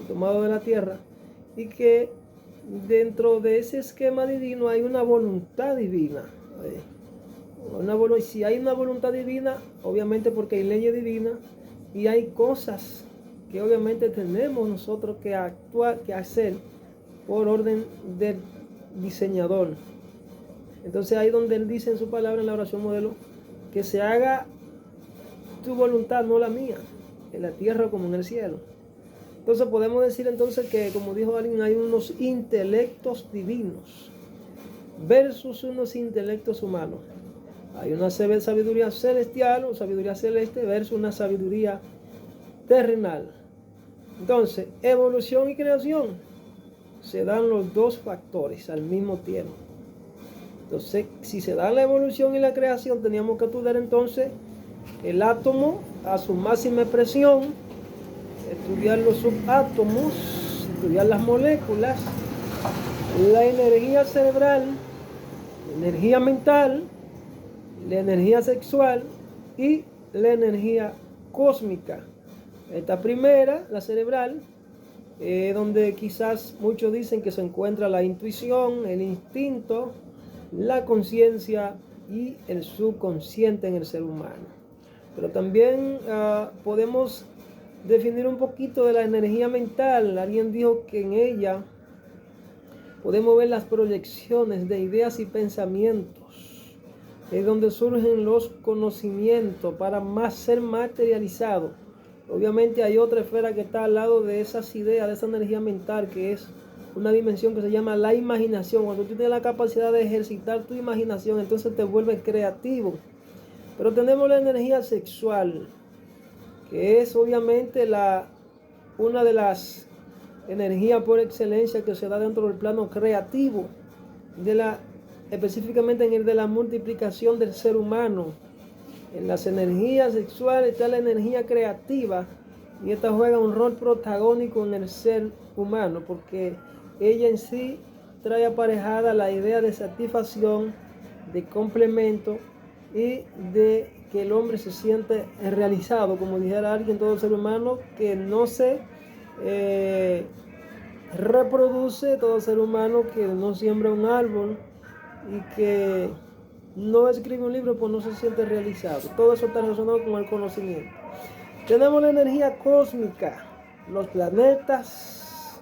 tomado de la tierra, y que dentro de ese esquema divino hay una voluntad divina. Si hay una voluntad divina, obviamente porque hay leyes divinas y hay cosas que obviamente tenemos nosotros que actuar, que hacer por orden del diseñador. Entonces ahí donde Él dice en su palabra, en la oración modelo, que se haga tu voluntad, no la mía, en la tierra como en el cielo. Entonces podemos decir entonces que, como dijo alguien, hay unos intelectos divinos versus unos intelectos humanos. Hay una sabiduría celestial o sabiduría celeste versus una sabiduría terrenal. Entonces, evolución y creación, se dan los dos factores al mismo tiempo. Entonces, si se da la evolución y la creación, teníamos que estudiar entonces el átomo a su máxima expresión, estudiar los subátomos, estudiar las moléculas, la energía cerebral, la energía mental, la energía sexual y la energía cósmica. Esta primera, la cerebral, donde quizás muchos dicen que se encuentra la intuición, el instinto, la conciencia y el subconsciente en el ser humano. Pero también podemos definir un poquito de la energía mental. Alguien dijo que en ella podemos ver las proyecciones de ideas y pensamientos. Es donde surgen los conocimientos para ser materializados. Obviamente hay otra esfera que está al lado de esas ideas, de esa energía mental, que es una dimensión que se llama la imaginación. Cuando tú tienes la capacidad de ejercitar tu imaginación, entonces te vuelves creativo. Pero tenemos la energía sexual, que es obviamente una de las energías por excelencia que se da dentro del plano creativo, específicamente en el de la multiplicación del ser humano. En las energías sexuales está la energía creativa, y esta juega un rol protagónico en el ser humano, porque ella en sí trae aparejada la idea de satisfacción, de complemento y de que el hombre se siente realizado. Como dijera alguien, todo ser humano que no se reproduce, todo ser humano que no siembra un árbol y que no escribe un libro, pues no se siente realizado. Todo eso está relacionado con el conocimiento. Tenemos la energía cósmica, los planetas,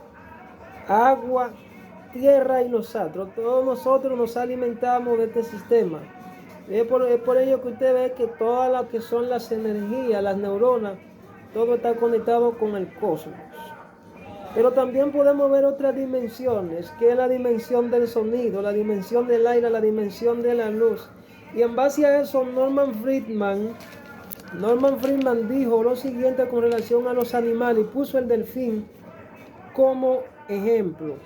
agua, tierra y los astros. Todos nosotros nos alimentamos de este sistema. Es por ello que usted ve que todas las que son las energías, las neuronas, todo está conectado con el cosmos. Pero también podemos ver otras dimensiones, que es la dimensión del sonido, la dimensión del aire, la dimensión de la luz. Y en base a eso, Norman Friedman dijo lo siguiente con relación a los animales, y puso el delfín como ejemplo.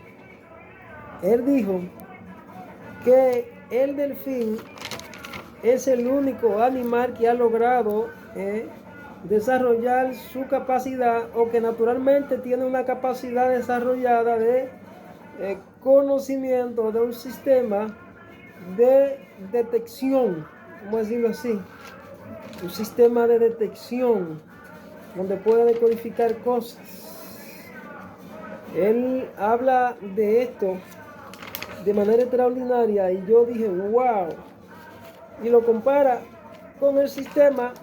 Él dijo que el delfín es el único animal que ha logrado desarrollar su capacidad, o que naturalmente tiene una capacidad desarrollada de conocimiento de un sistema de detección, vamos a decirlo así, un sistema de detección donde puede decodificar cosas. Él habla de esto de manera extraordinaria y yo dije, wow, y lo compara con el sistema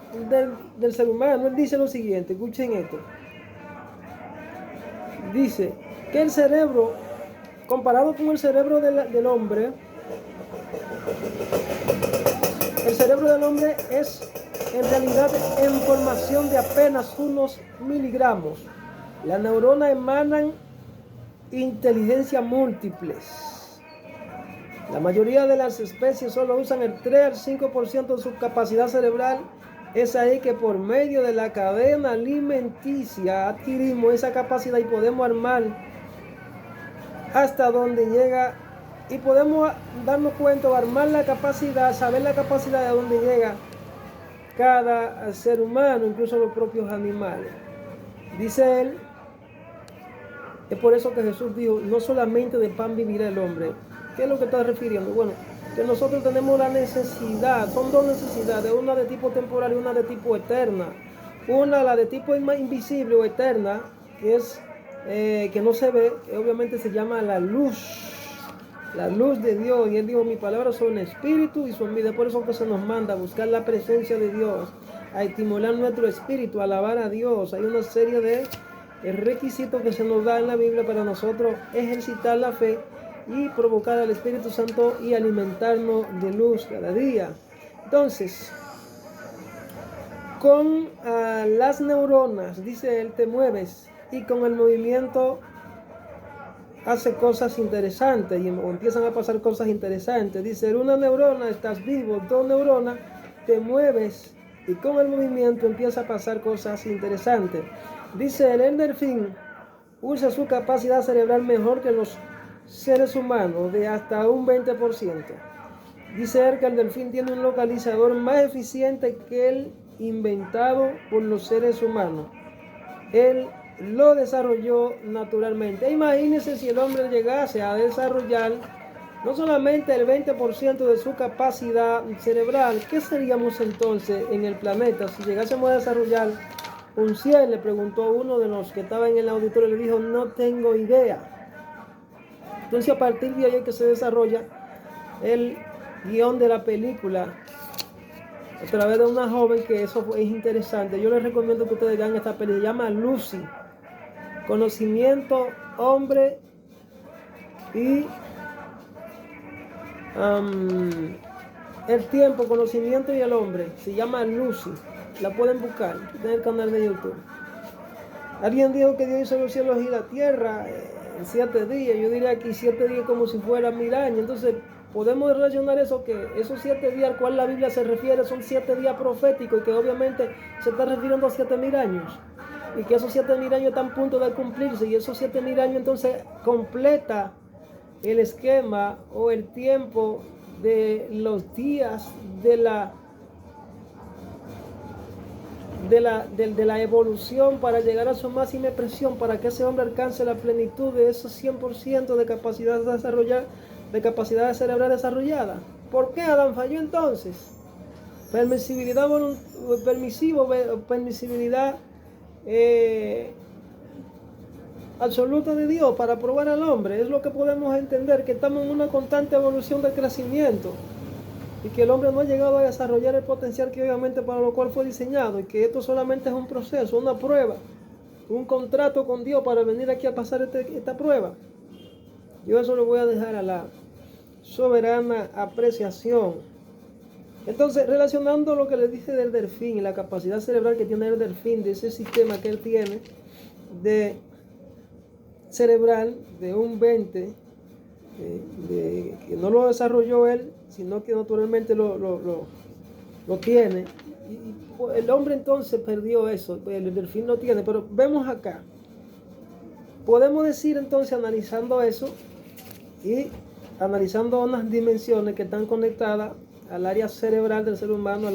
del ser humano. Él dice lo siguiente, escuchen esto. Dice que el cerebro, comparado con el cerebro del hombre, el cerebro del hombre es en realidad en formación de apenas unos miligramos. Las neuronas emanan inteligencia múltiples. La mayoría de las especies solo usan el 3 al 5% de su capacidad cerebral. Es ahí que por medio de la cadena alimenticia adquirimos esa capacidad y podemos armar hasta donde llega, y podemos darnos cuenta, armar la capacidad, saber la capacidad de dónde llega cada ser humano, incluso los propios animales. Dice él, es por eso que Jesús dijo, no solamente de pan vivirá el hombre. ¿Qué es lo que está refiriendo? Bueno, que nosotros tenemos la necesidad, son dos necesidades, una de tipo temporal y una de tipo eterna. Una, la de tipo invisible o eterna, que es que no se ve, que obviamente se llama la luz de Dios. Y él dijo, mis palabras son espíritu y son vida. Por eso que se nos manda a buscar la presencia de Dios, a estimular nuestro espíritu, a alabar a Dios. Hay una serie de requisitos que se nos da en la Biblia para nosotros ejercitar la fe y provocar al Espíritu Santo y alimentarnos de luz cada día. Entonces, con las neuronas, dice él, te mueves, y con el movimiento hace cosas interesantes y empiezan a pasar cosas interesantes. Dice, una neurona, estás vivo, dos neuronas, te mueves, y con el movimiento empieza a pasar cosas interesantes. Dice, el delfín usa su capacidad cerebral mejor que los seres humanos, de hasta un 20%. Dice él que el delfín tiene un localizador más eficiente que el inventado por los seres humanos. Él lo desarrolló naturalmente. Imagínense si el hombre llegase a desarrollar no solamente el 20% de su capacidad cerebral, ¿qué seríamos entonces en el planeta? Si llegásemos a desarrollar un 100, le preguntó uno de los que estaba en el auditorio, le dijo, no tengo idea. Entonces a partir de ahí es que se desarrolla el guión de la película a través de una joven, que eso es interesante. Yo les recomiendo que ustedes vean esta película, se llama Lucy. Conocimiento, hombre y el tiempo, conocimiento y el hombre. Se llama Lucy. La pueden buscar en el canal de YouTube. Alguien dijo que Dios hizo los cielos y la tierra en 7 días. Yo diría aquí 7 días como si fueran 1000 años. Entonces podemos relacionar eso, que esos 7 días al cual la Biblia se refiere son 7 días proféticos, y que obviamente se está refiriendo a 7000 años. Y que esos 7000 años están a punto de cumplirse, y esos 7000 años entonces completa el esquema o el tiempo de los días de la evolución para llegar a su máxima expresión, para que ese hombre alcance la plenitud de esos 100% de capacidad de desarrollar, de capacidad cerebral desarrollada. ¿Por qué Adán falló entonces? Permisibilidad absoluta de Dios para probar al hombre. Es lo que podemos entender, que estamos en una constante evolución de crecimiento, y que el hombre no ha llegado a desarrollar el potencial que obviamente para lo cual fue diseñado, y que esto solamente es un proceso, una prueba, un contrato con Dios para venir aquí a pasar esta prueba. Yo eso lo voy a dejar a la soberana apreciación. Entonces, relacionando lo que le dice del delfín y la capacidad cerebral que tiene el delfín, de ese sistema que él tiene de cerebral de un 20, que no lo desarrolló él, sino que naturalmente lo tiene. Y el hombre entonces perdió eso, el delfín lo tiene. Pero vemos acá, Podemos decir entonces, analizando eso y analizando unas dimensiones que están conectadas al área cerebral del ser humano,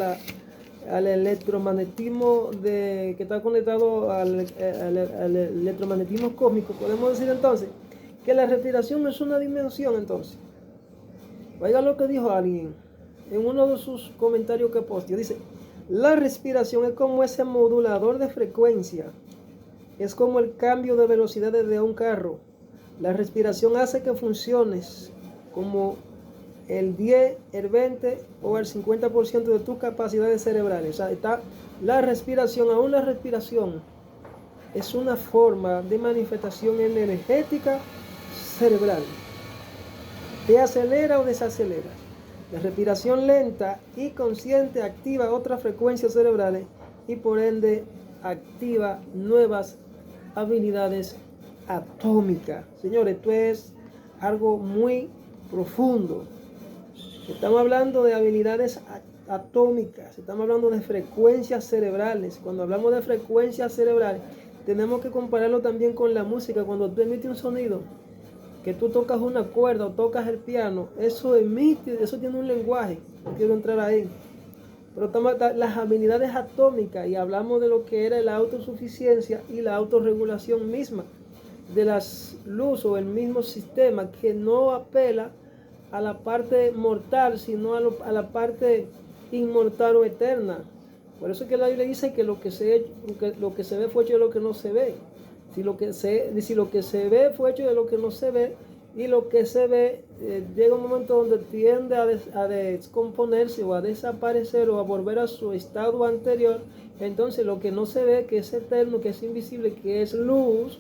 al electromagnetismo que está conectado al electromagnetismo cósmico, podemos decir entonces que la respiración es una dimensión entonces. Oiga lo que dijo alguien en uno de sus comentarios que posteó. Dice, la respiración es como ese modulador de frecuencia. Es como el cambio de velocidad de un carro. La respiración hace que funciones como el 10, el 20 o el 50% de tus capacidades cerebrales. O sea, está la respiración, aún la respiración es una forma de manifestación energética cerebral. Te acelera o desacelera. La respiración lenta y consciente activa otras frecuencias cerebrales y por ende activa nuevas habilidades atómicas. Señores, esto es algo muy profundo. Estamos hablando de habilidades atómicas, estamos hablando de frecuencias cerebrales. Cuando hablamos de frecuencias cerebrales, tenemos que compararlo también con la música. Cuando tú emites un sonido, que tú tocas una cuerda o tocas el piano, eso emite, eso tiene un lenguaje. No quiero entrar ahí. Pero las habilidades atómicas, y hablamos de lo que era la autosuficiencia y la autorregulación misma de las luces o el mismo sistema, que no apela a la parte mortal, sino a la parte inmortal o eterna. Por eso es que la Biblia dice que lo que se ve fue hecho de lo que no se ve. Si lo que se ve fue hecho de lo que no se ve, y lo que se ve llega un momento donde tiende a descomponerse o a desaparecer o a volver a su estado anterior. Entonces lo que no se ve, que es eterno, que es invisible, que es luz,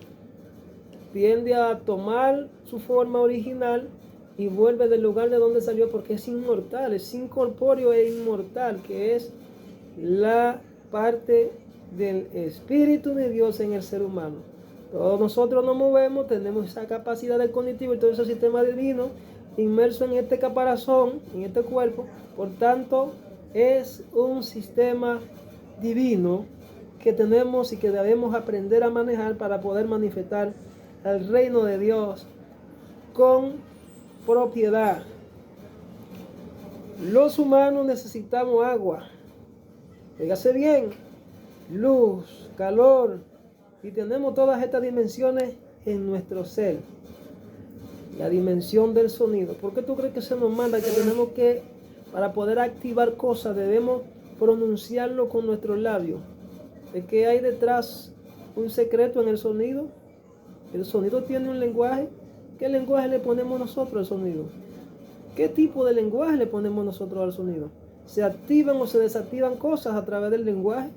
tiende a tomar su forma original y vuelve del lugar de donde salió, porque es inmortal, es incorpóreo e inmortal, que es la parte del Espíritu de Dios en el ser humano. Todos nosotros nos movemos, tenemos esa capacidad de cognitivo y todo ese sistema divino inmerso en este caparazón, en este cuerpo. Por tanto, es un sistema divino que tenemos y que debemos aprender a manejar para poder manifestar el reino de Dios con propiedad. Los humanos necesitamos agua. Fíjese bien, luz, calor, y tenemos todas estas dimensiones en nuestro ser. La dimensión del sonido. ¿Por qué tú crees que se nos manda que tenemos que, para poder activar cosas, debemos pronunciarlo con nuestros labios? ¿De qué hay detrás un secreto en el sonido? El sonido tiene un lenguaje. ¿Qué lenguaje le ponemos nosotros al sonido? ¿Qué tipo de lenguaje le ponemos nosotros al sonido? ¿Se activan o se desactivan cosas a través del lenguaje?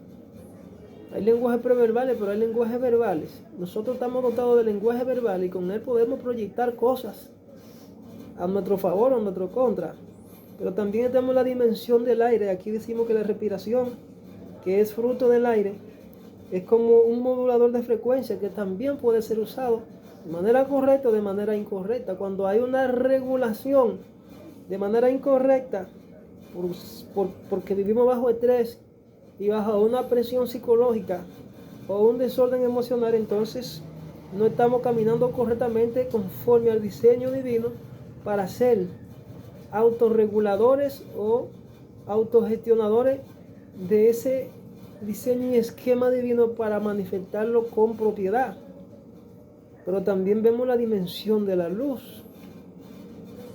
Hay lenguajes preverbales, pero hay lenguajes verbales. Nosotros estamos dotados de lenguaje verbal y con él podemos proyectar cosas a nuestro favor o a nuestro contra. Pero también tenemos la dimensión del aire. Aquí decimos que la respiración, que es fruto del aire, es como un modulador de frecuencia que también puede ser usado de manera correcta o de manera incorrecta. Cuando hay una regulación de manera incorrecta, porque vivimos bajo estrés y bajo una presión psicológica o un desorden emocional, entonces no estamos caminando correctamente conforme al diseño divino para ser autorreguladores o autogestionadores de ese diseño y esquema divino para manifestarlo con propiedad. Pero también vemos la dimensión de la luz.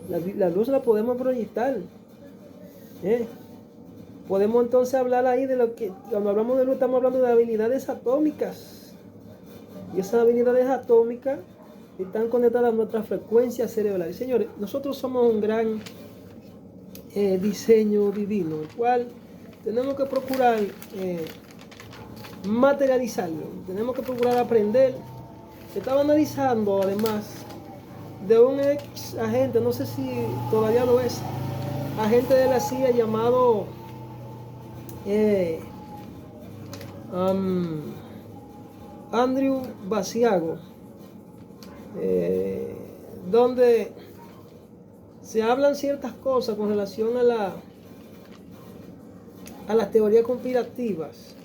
La luz la podemos proyectar. Podemos entonces hablar ahí de lo que, cuando hablamos de luz, estamos hablando de habilidades atómicas. Y esas habilidades atómicas están conectadas a nuestras frecuencias cerebrales. Señores, nosotros somos un gran diseño divino, el cual tenemos que procurar materializarlo. Tenemos que procurar aprender. Estaba analizando, además, de un ex agente, no sé si todavía lo es, agente de la CIA llamado Andrew Basiago, donde se hablan ciertas cosas con relación a las teorías conspirativas,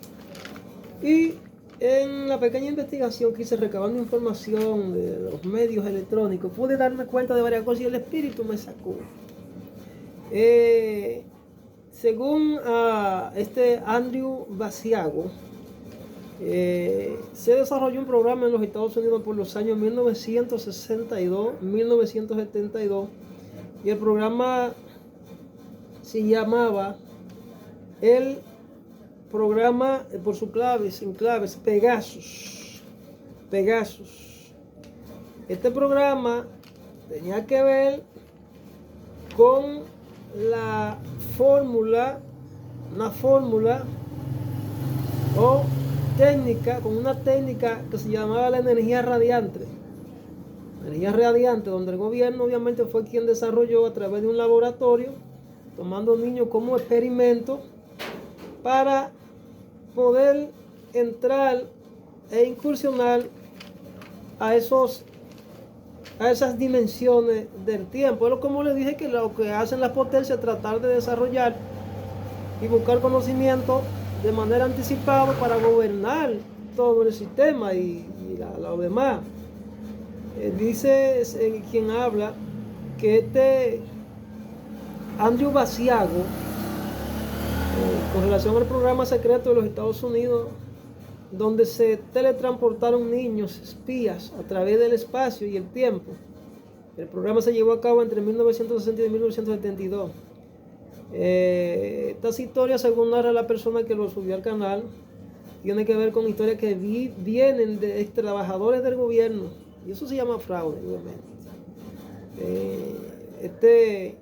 y En la pequeña investigación que hice recabando información de los medios electrónicos, pude darme cuenta de varias cosas y el espíritu me sacó. Según este Andrew Basiago, se desarrolló un programa en los Estados Unidos por los años 1962, 1972, y el programa se llamaba el programa, por sus claves, en claves, Pegasus. Este programa tenía que ver con la fórmula, una fórmula o técnica, con una técnica que se llamaba la energía radiante. Energía radiante, donde el gobierno obviamente fue quien desarrolló a través de un laboratorio, tomando niños como experimento para poder entrar e incursionar a esas dimensiones del tiempo. Pero como les dije, que lo que hacen las potencias es tratar de desarrollar y buscar conocimiento de manera anticipada para gobernar todo el sistema y lo demás. Dice quien habla que este Andrew Basiago, con relación al programa secreto de los Estados Unidos, donde se teletransportaron niños espías a través del espacio y el tiempo. El programa se llevó a cabo entre 1960 y 1972. Estas historias, según narra la persona que lo subió al canal, tiene que ver con historias que vienen de trabajadores del gobierno, y eso se llama fraude, obviamente. Este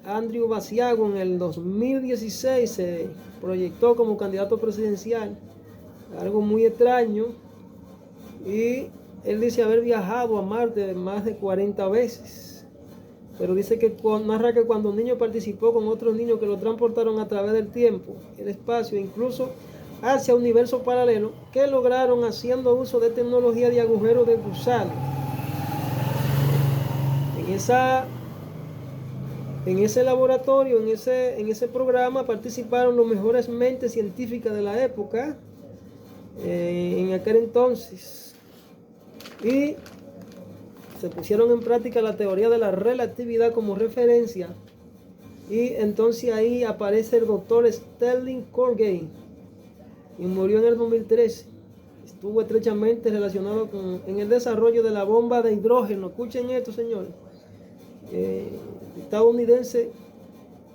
Andrew Basiago en el 2016 se proyectó como candidato presidencial, algo muy extraño, y él dice haber viajado a Marte más de 40 veces. Pero dice que narra que cuando un niño participó con otros niños que lo transportaron a través del tiempo, el espacio, incluso hacia universos paralelos, que lograron haciendo uso de tecnología de agujero de gusano. En ese laboratorio, en ese programa, participaron las mejores mentes científicas de la época, en aquel entonces, y se pusieron en práctica la teoría de la relatividad como referencia, y entonces ahí aparece el doctor Sterling Colgate, y murió en el 2013. Estuvo estrechamente relacionado en el desarrollo de la bomba de hidrógeno. Escuchen esto, señores. Estadounidense,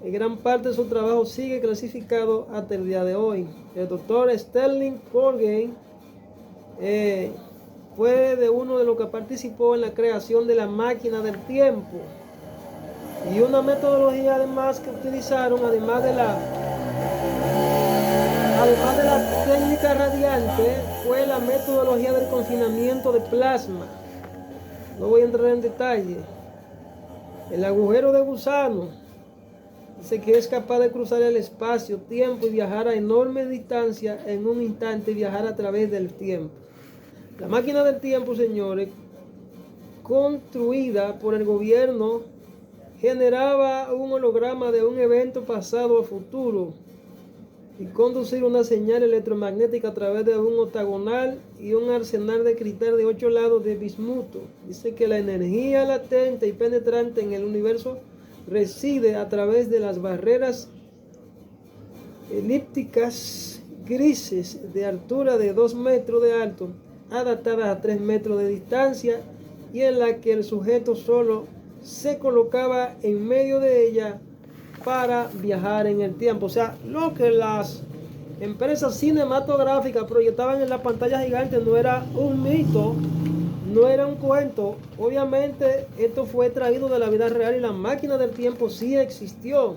en gran parte de su trabajo sigue clasificado hasta el día de hoy. El doctor Sterling Colgate fue de uno de los que participó en la creación de la máquina del tiempo, y una metodología además que utilizaron, además de la técnica radiante, fue la metodología del confinamiento de plasma. No voy a entrar en detalle. El agujero de gusano dice que es capaz de cruzar el espacio, tiempo y viajar a enorme distancia en un instante y viajar a través del tiempo. La máquina del tiempo, señores, construida por el gobierno, generaba un holograma de un evento pasado a futuro y conducir una señal electromagnética a través de un octagonal y un arsenal de cristal de 8 lados de bismuto. Dice que la energía latente y penetrante en el universo reside a través de las barreras elípticas grises de altura de 2 metros de alto, adaptadas a 3 metros de distancia, y en la que el sujeto solo se colocaba en medio de ella para viajar en el tiempo. O sea, lo que las empresas cinematográficas proyectaban en la pantalla gigante no era un mito, no era un cuento. Obviamente esto fue traído de la vida real, y la máquina del tiempo sí existió.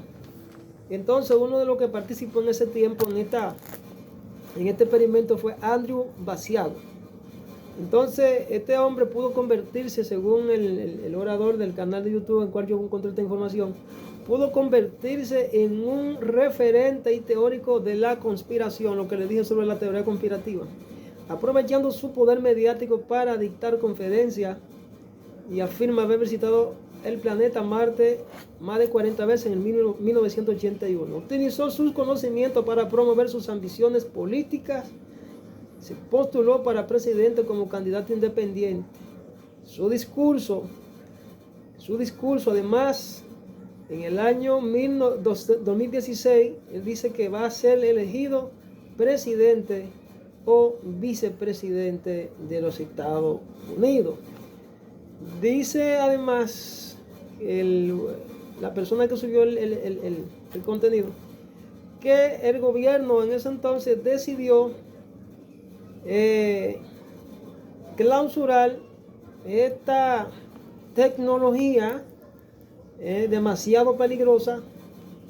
Entonces uno de los que participó en ese tiempo, en este experimento, fue Andrew Basiago. Entonces este hombre pudo convertirse, según el orador del canal de YouTube en el cual yo encontré esta información, pudo convertirse en un referente y teórico de la conspiración, lo que les dije sobre la teoría conspirativa, aprovechando su poder mediático para dictar conferencias, y afirma haber visitado el planeta Marte más de 40 veces en el 1981. Utilizó sus conocimientos para promover sus ambiciones políticas, se postuló para presidente como candidato independiente. Su discurso además, en el año 2016, él dice que va a ser elegido presidente o vicepresidente de los Estados Unidos. Dice además la persona que subió el contenido que el gobierno en ese entonces decidió clausurar esta tecnología demasiado peligrosa,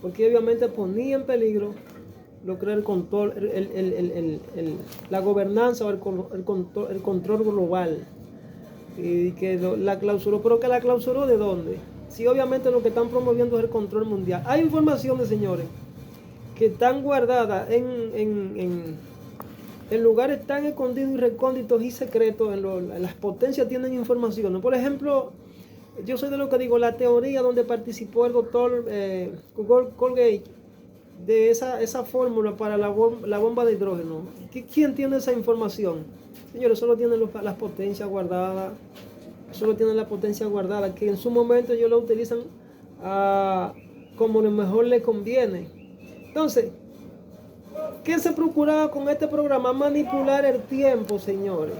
porque obviamente ponía en peligro lo que era el control, la gobernanza o el control global, y que la clausuró. ¿Pero que la clausuró de dónde? Sí, obviamente lo que están promoviendo es el control mundial. Hay informaciones, señores, que están guardadas en lugares tan escondidos y recónditos y secretos. Las potencias tienen información. Por ejemplo, yo soy de lo que digo, la teoría donde participó el doctor Colgate, de esa fórmula para la bomba de hidrógeno. ¿Quién tiene esa información? Señores, solo tienen las potencias guardadas. Solo tienen la potencia guardada, que en su momento ellos lo utilizan como lo mejor les conviene. Entonces, ¿qué se procuraba con este programa? Manipular el tiempo, señores.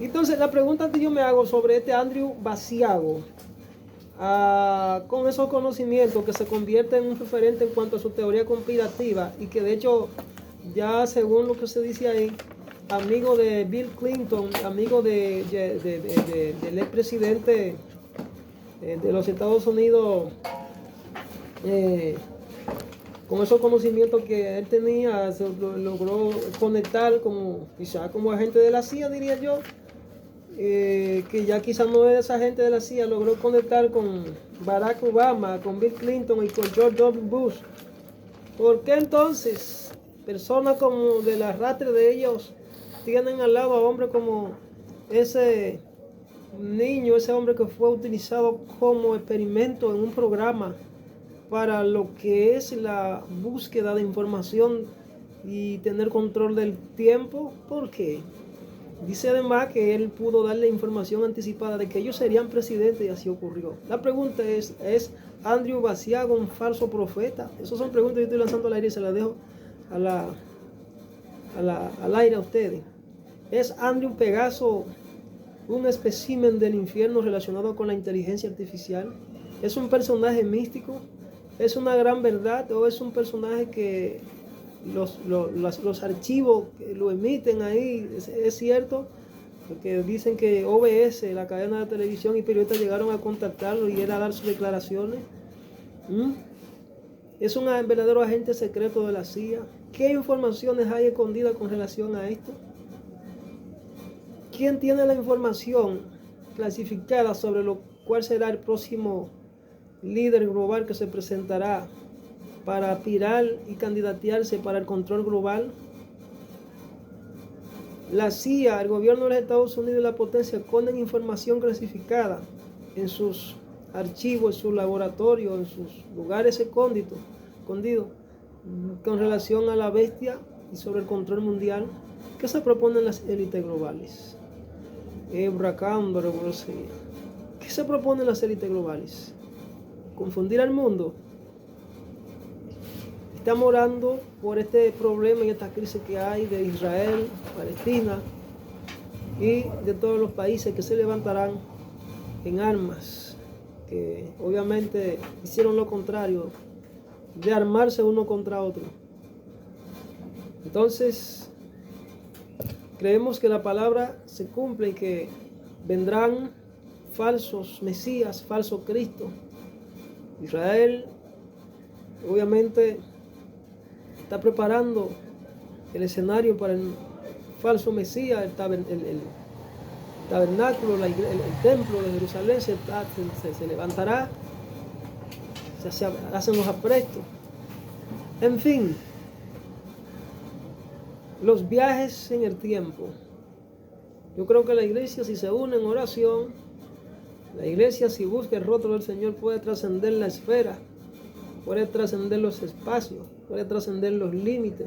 Entonces, la pregunta que yo me hago sobre este Andrew Basiago, con esos conocimientos, que se convierte en un referente en cuanto a su teoría conspirativa, y que de hecho, ya según lo que se dice ahí, amigo de Bill Clinton, amigo del expresidente de los Estados Unidos, con esos conocimientos que él tenía, se logró conectar quizá como agente de la CIA, diría yo, que ya quizás no es esa gente de la CIA, logró conectar con Barack Obama, con Bill Clinton y con George W. Bush. ¿Por qué entonces personas como del arrastre de ellos tienen al lado a hombres como ese niño, ese hombre que fue utilizado como experimento en un programa para lo que es la búsqueda de información y tener control del tiempo? ¿Por qué? Dice además que él pudo darle información anticipada de que ellos serían presidentes, y así ocurrió. La pregunta ¿es Andrew Basiago un falso profeta? Esas son preguntas que yo estoy lanzando al aire y se las dejo al aire a ustedes. ¿Es Andrew Pegaso un espécimen del infierno relacionado con la inteligencia artificial? ¿Es un personaje místico? ¿Es una gran verdad? ¿O es un personaje que los archivos que lo emiten ahí es cierto? Porque dicen que OBS, la cadena de televisión, y periodistas llegaron a contactarlo y él a dar sus declaraciones. ¿Es un verdadero agente secreto de la CIA? ¿Qué informaciones hay escondidas con relación a esto? ¿Quién tiene la información clasificada sobre cuál será el próximo líder global que se presentará para aspirar y candidatearse para el control global? La CIA, el gobierno de los Estados Unidos y la potencia esconden información clasificada en sus archivos, en sus laboratorios, en sus lugares escondidos, con relación a la bestia y sobre el control mundial. ¿Qué se proponen las élites globales? ¿Qué se proponen las élites globales? ¿Confundir al mundo? Estamos orando por este problema y esta crisis que hay de Israel, Palestina y de todos los países que se levantarán en armas, que obviamente hicieron lo contrario, de armarse uno contra otro. Entonces, creemos que la palabra se cumple y que vendrán falsos mesías, falsos Cristo. Israel, obviamente, está preparando el escenario para el falso mesías. El tabernáculo, el templo de Jerusalén se levantará, se hacen los aprestos. En fin, los viajes en el tiempo. Yo creo que la iglesia, si se une en oración, la iglesia, si busca el rostro del Señor, puede trascender la esfera, puede trascender los espacios, puede trascender los límites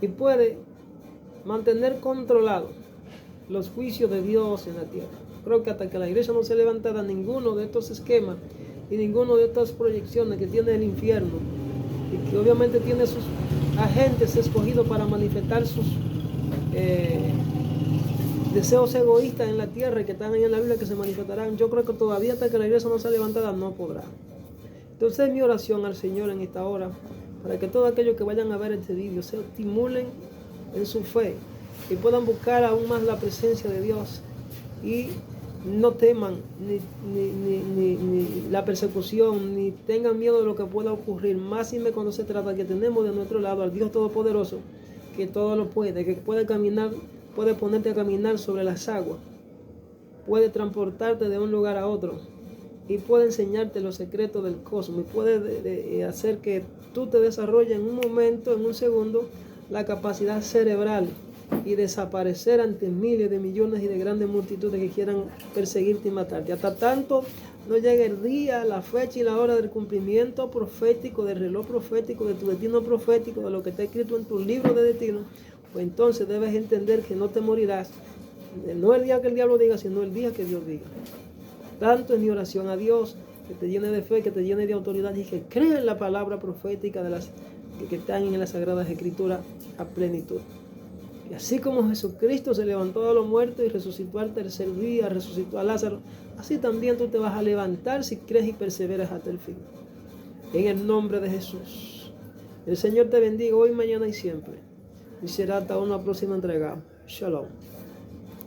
y puede mantener controlados los juicios de Dios en la tierra. Creo que hasta que la iglesia no se levantara ninguno de estos esquemas y ninguno de estas proyecciones que tiene el infierno y que obviamente tiene sus agentes escogidos para manifestar sus deseos egoístas en la tierra y que están ahí en la Biblia que se manifestarán, yo creo que todavía hasta que la iglesia no sea levantada no podrá. Entonces es mi oración al Señor en esta hora para que todos aquellos que vayan a ver este vídeo se estimulen en su fe y puedan buscar aún más la presencia de Dios y no teman ni la persecución, ni tengan miedo de lo que pueda ocurrir, más cuando se trata que tenemos de nuestro lado al Dios Todopoderoso, que todo lo puede, que puede caminar, puede ponerte a caminar sobre las aguas, puede transportarte de un lugar a otro y puede enseñarte los secretos del cosmos y puede hacer que tú te desarrolles en un momento, en un segundo, la capacidad cerebral y desaparecer ante miles de millones y de grandes multitudes que quieran perseguirte y matarte. Hasta tanto no llegue el día, la fecha y la hora del cumplimiento profético, del reloj profético, de tu destino profético, de lo que está escrito en tu libro de destino, pues entonces debes entender que no te morirás, no el día que el diablo diga, sino el día que Dios diga. Tanto es mi oración a Dios, que te llene de fe, que te llene de autoridad y que crea en la palabra profética de las que están en las Sagradas Escrituras a plenitud. Y así como Jesucristo se levantó de los muertos y resucitó al tercer día, resucitó a Lázaro, así también tú te vas a levantar si crees y perseveras hasta el fin. En el nombre de Jesús. El Señor te bendiga hoy, mañana y siempre. Y será hasta una próxima entrega. Shalom.